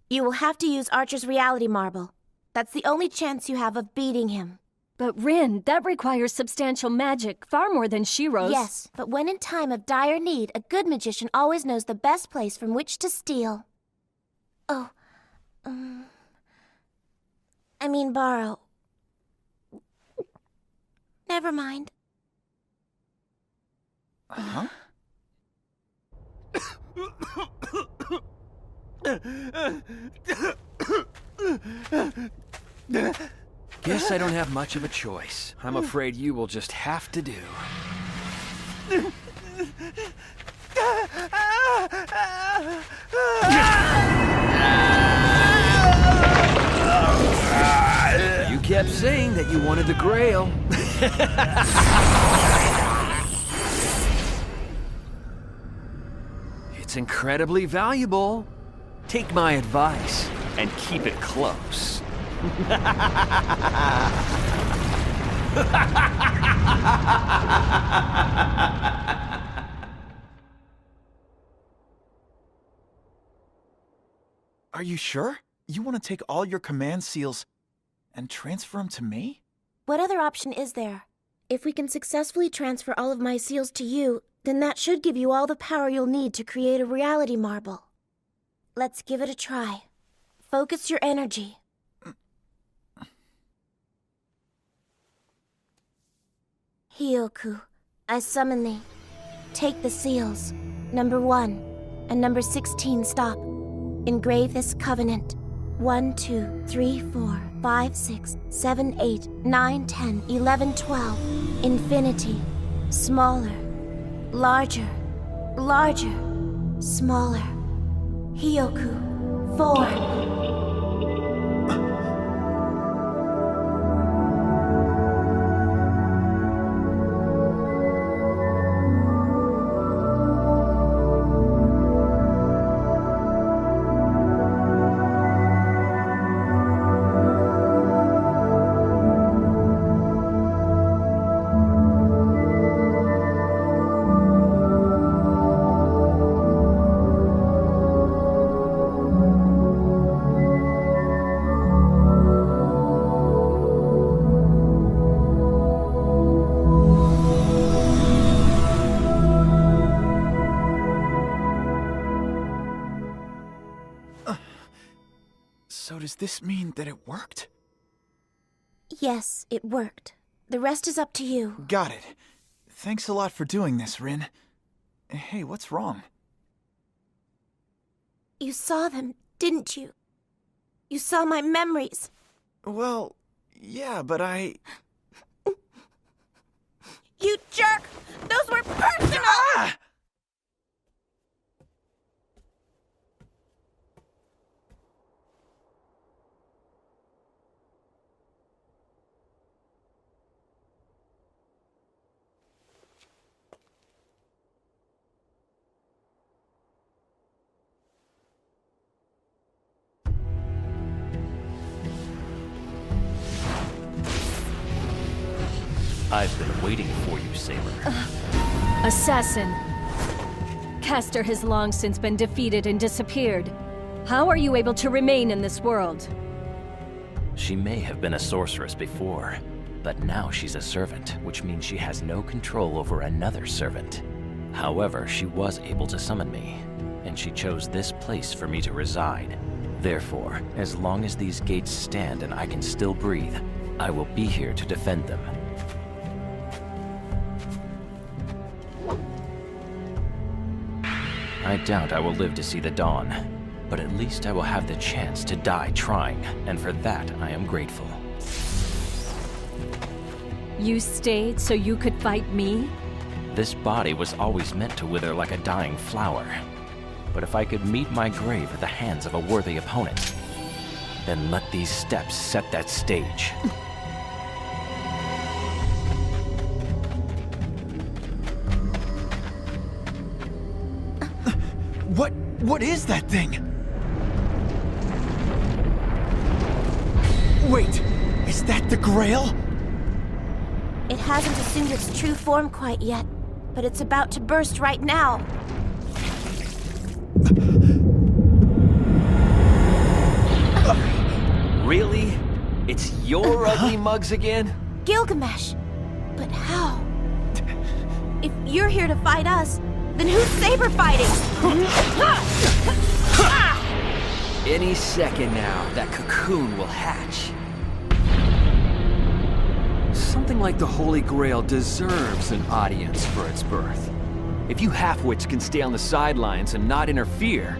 You will have to use Archer's reality marble. That's the only chance you have of beating him. But Rin, that requires substantial magic, far more than Shirou's. Yes, but when in time of dire need, a good magician always knows the best place from which to steal. Oh, I mean borrow. Never mind. Huh? Guess I don't have much of a choice. I'm afraid you will just have to do. You kept saying that you wanted the Grail. It's incredibly valuable. Take my advice and keep it close. Are you sure? You want to take all your command seals and transfer them to me? What other option is there? If we can successfully transfer all of my seals to you, then that should give you all the power you'll need to create a reality marble. Let's give it a try. Focus your energy. Hioku, I summon thee. Take the seals. Number 1 and number 16 stop. Engrave this covenant. 1, 2, 3, 4, 5, 6, 7, 8, 9, 10, 11, 12. Infinity. Smaller. Larger. Larger. Smaller. Hioku. 4. So does this mean that it worked? Yes, it worked. The rest is up to you. Got it. Thanks a lot for doing this, Rin. Hey, what's wrong? You saw them, didn't you? You saw my memories. Well, yeah, but I... You jerk! Those were personal! Ah! I've been waiting for you, Saber. Assassin. Castor has long since been defeated and disappeared. How are you able to remain in this world? She may have been a sorceress before, but now she's a servant, which means she has no control over another servant. However, she was able to summon me, and she chose this place for me to reside. Therefore, as long as these gates stand and I can still breathe, I will be here to defend them. I doubt I will live to see the dawn. But at least I will have the chance to die trying, and for that I am grateful. You stayed so you could fight me? This body was always meant to wither like a dying flower. But if I could meet my grave at the hands of a worthy opponent, then let these steps set that stage. What is that thing? Wait, is that the Grail? It hasn't assumed its true form quite yet, but it's about to burst right now. Really? It's your ugly mugs again? Gilgamesh. But how? If you're here to fight us, then who's saber fighting? Any second now, that cocoon will hatch. Something like the Holy Grail deserves an audience for its birth. If you halfwits can stay on the sidelines and not interfere,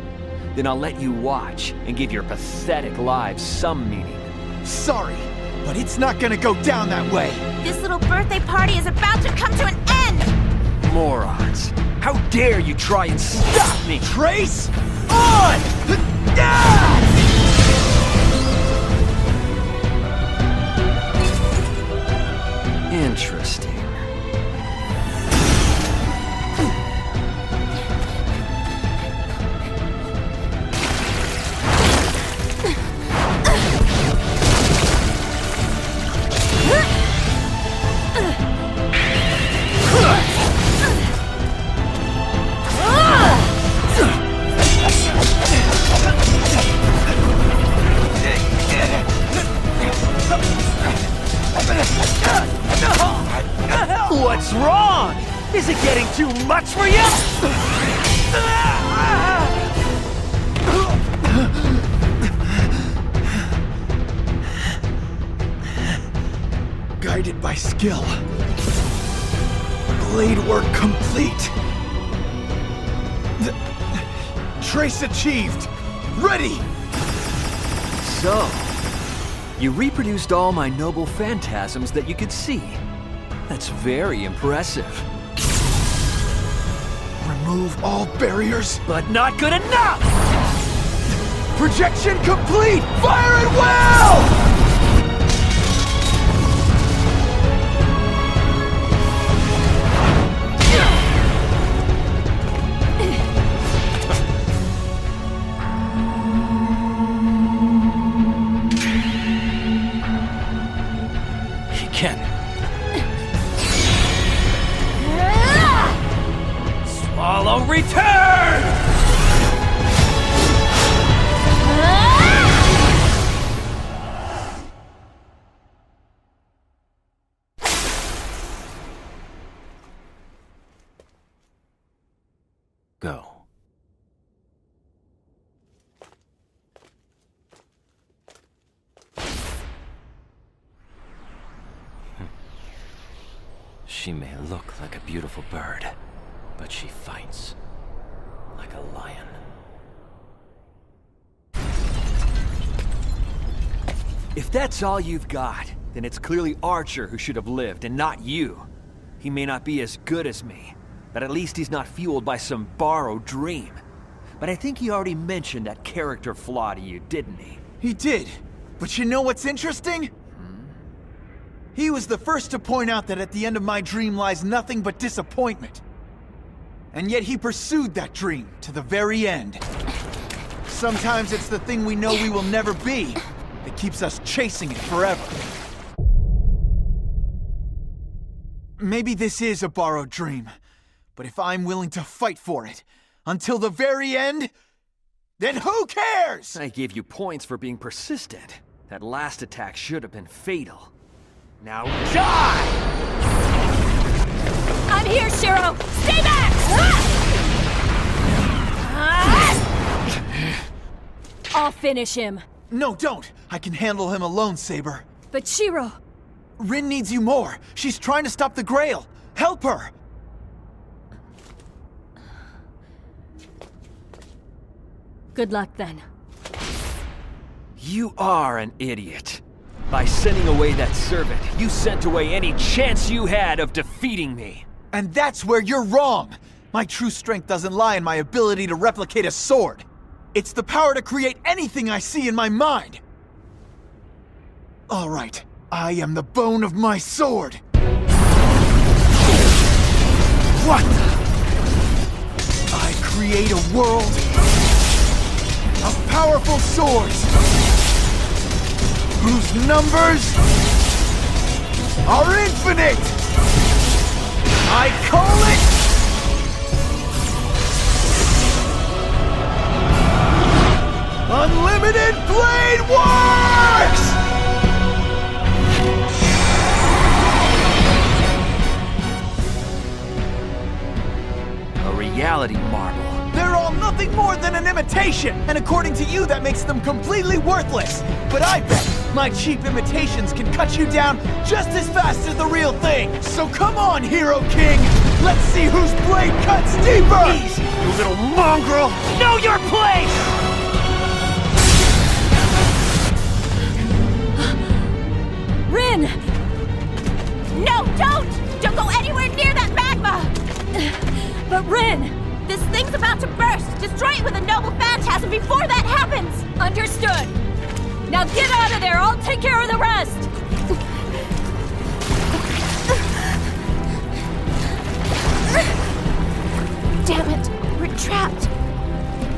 then I'll let you watch and give your pathetic lives some meaning. Sorry, but it's not gonna go down that way. This little birthday party is about to come to an end! Morons! How dare you try and stop me! Trace on! Interesting. What's wrong? Is it getting too much for you? Guided by skill. Blade work complete. Trace achieved. Ready! So, you reproduced all my noble phantasms that you could see. That's very impressive. Remove all barriers. But not good enough! Projection complete! Fire at will! Swallow return! Go. She may look like a beautiful bird, but she fights like a lion. If that's all you've got, then it's clearly Archer who should have lived, and not you. He may not be as good as me, but at least he's not fueled by some borrowed dream. But I think he already mentioned that character flaw to you, didn't he? He did. But you know what's interesting? He was the first to point out that at the end of my dream lies nothing but disappointment. And yet he pursued that dream to the very end. Sometimes it's the thing we know we will never be that keeps us chasing it forever. Maybe this is a borrowed dream, but if I'm willing to fight for it until the very end, then who cares? I gave you points for being persistent. That last attack should have been fatal. Now die! I'm here, Shirou! Stay back! I'll finish him. No, don't! I can handle him alone, Saber. But Shirou... Rin needs you more. She's trying to stop the Grail. Help her! Good luck then. You are an idiot. By sending away that servant, you sent away any chance you had of defeating me. And that's where you're wrong! My true strength doesn't lie in my ability to replicate a sword. It's the power to create anything I see in my mind. All right, I am the bone of my sword. What the? I create a world of powerful swords whose numbers are infinite! I call it Unlimited Bladeworks! A reality marble. They're all nothing more than an imitation, and according to you, that makes them completely worthless. But I bet my cheap imitations can cut you down just as fast as the real thing. So come on, Hero King! Let's see whose blade cuts deeper! Easy, you little mongrel! Know your place! Rin! No, don't! Don't go anywhere near that magma! But Rin! This thing's about to burst! Destroy it with a Noble Phantasm before that happens! Understood! Now get out of there! I'll take care of the rest! Damn it! We're trapped!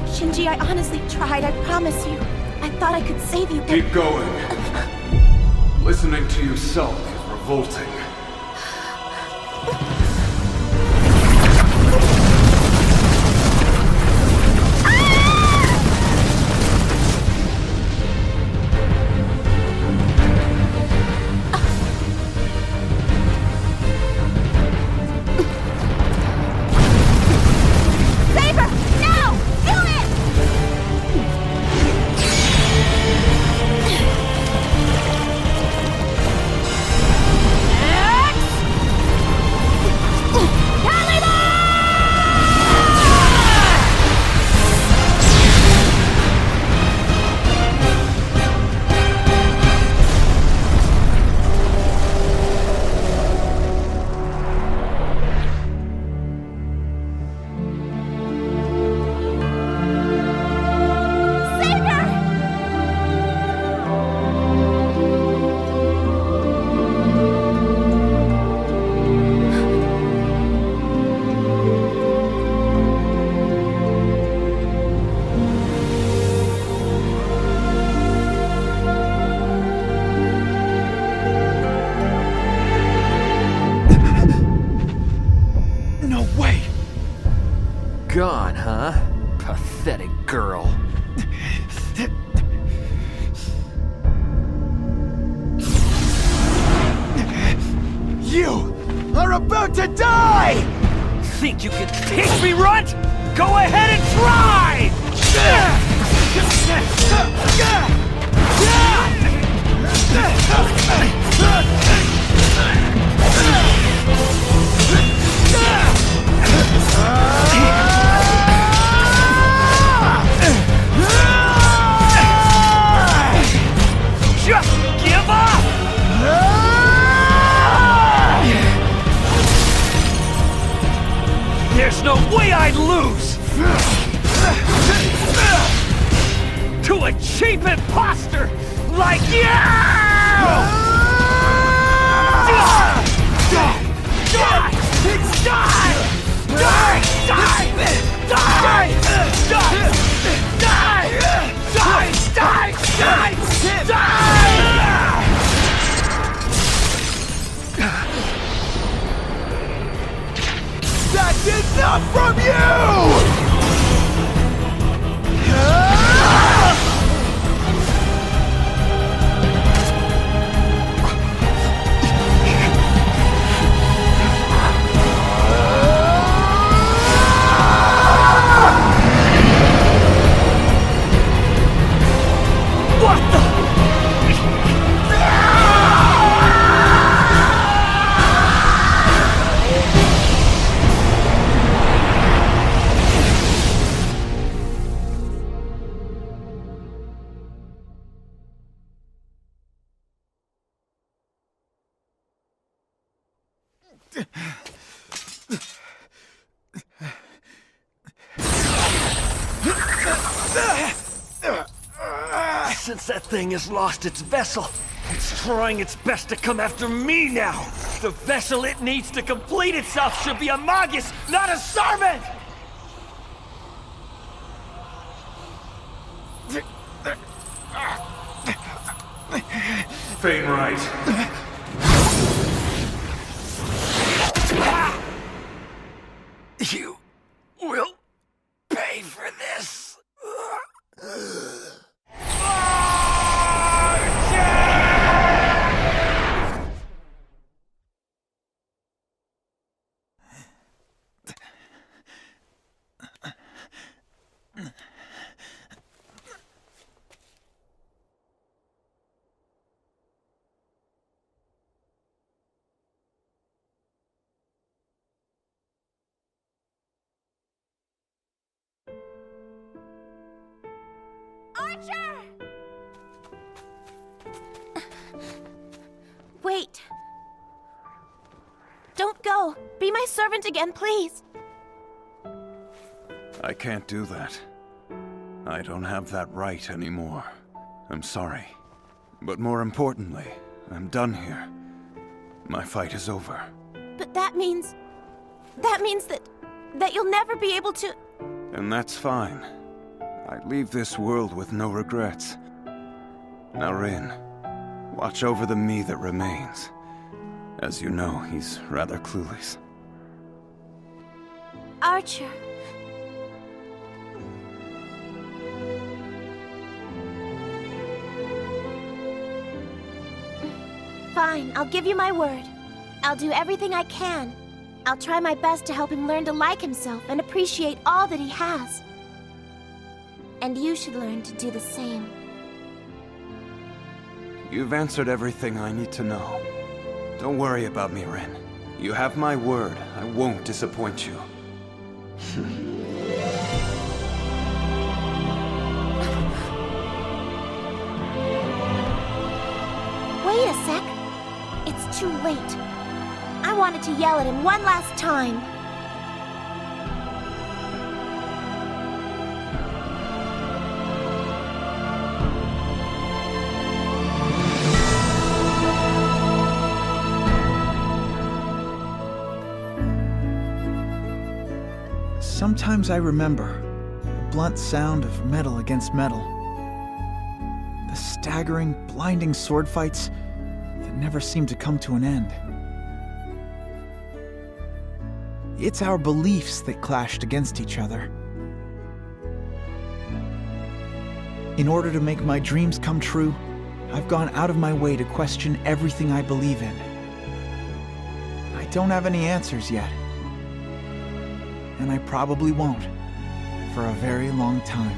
Shinji, I honestly tried, I promise you. I thought I could save you, but... Keep going. Listening to yourself is revolting. Gone, huh? Pathetic girl. You are about to die! Think you can take me, runt? Go ahead and try! Just give up! There's no way I'd lose! To a cheap imposter like you! That's enough from you! Since that thing has lost its vessel, it's trying its best to come after me now! The vessel it needs to complete itself should be a magus, not a servant! Fame right. You will pay for this. Archer! Wait. Don't go. Be my servant again, please. I can't do that. I don't have that right anymore. I'm sorry. But more importantly, I'm done here. My fight is over. But that means that you'll never be able to... And that's fine. I leave this world with no regrets. Now, Rin, watch over the me that remains. As you know, he's rather clueless. Archer. Fine, I'll give you my word. I'll do everything I can. I'll try my best to help him learn to like himself and appreciate all that he has. And you should learn to do the same. You've answered everything I need to know. Don't worry about me, Rin. You have my word. I won't disappoint you. Wait a sec. It's too late. I wanted to yell at him one last time. Sometimes I remember the blunt sound of metal against metal. The staggering, blinding sword fights that never seem to come to an end. It's our beliefs that clashed against each other. In order to make my dreams come true, I've gone out of my way to question everything I believe in. I don't have any answers yet. And I probably won't for a very long time.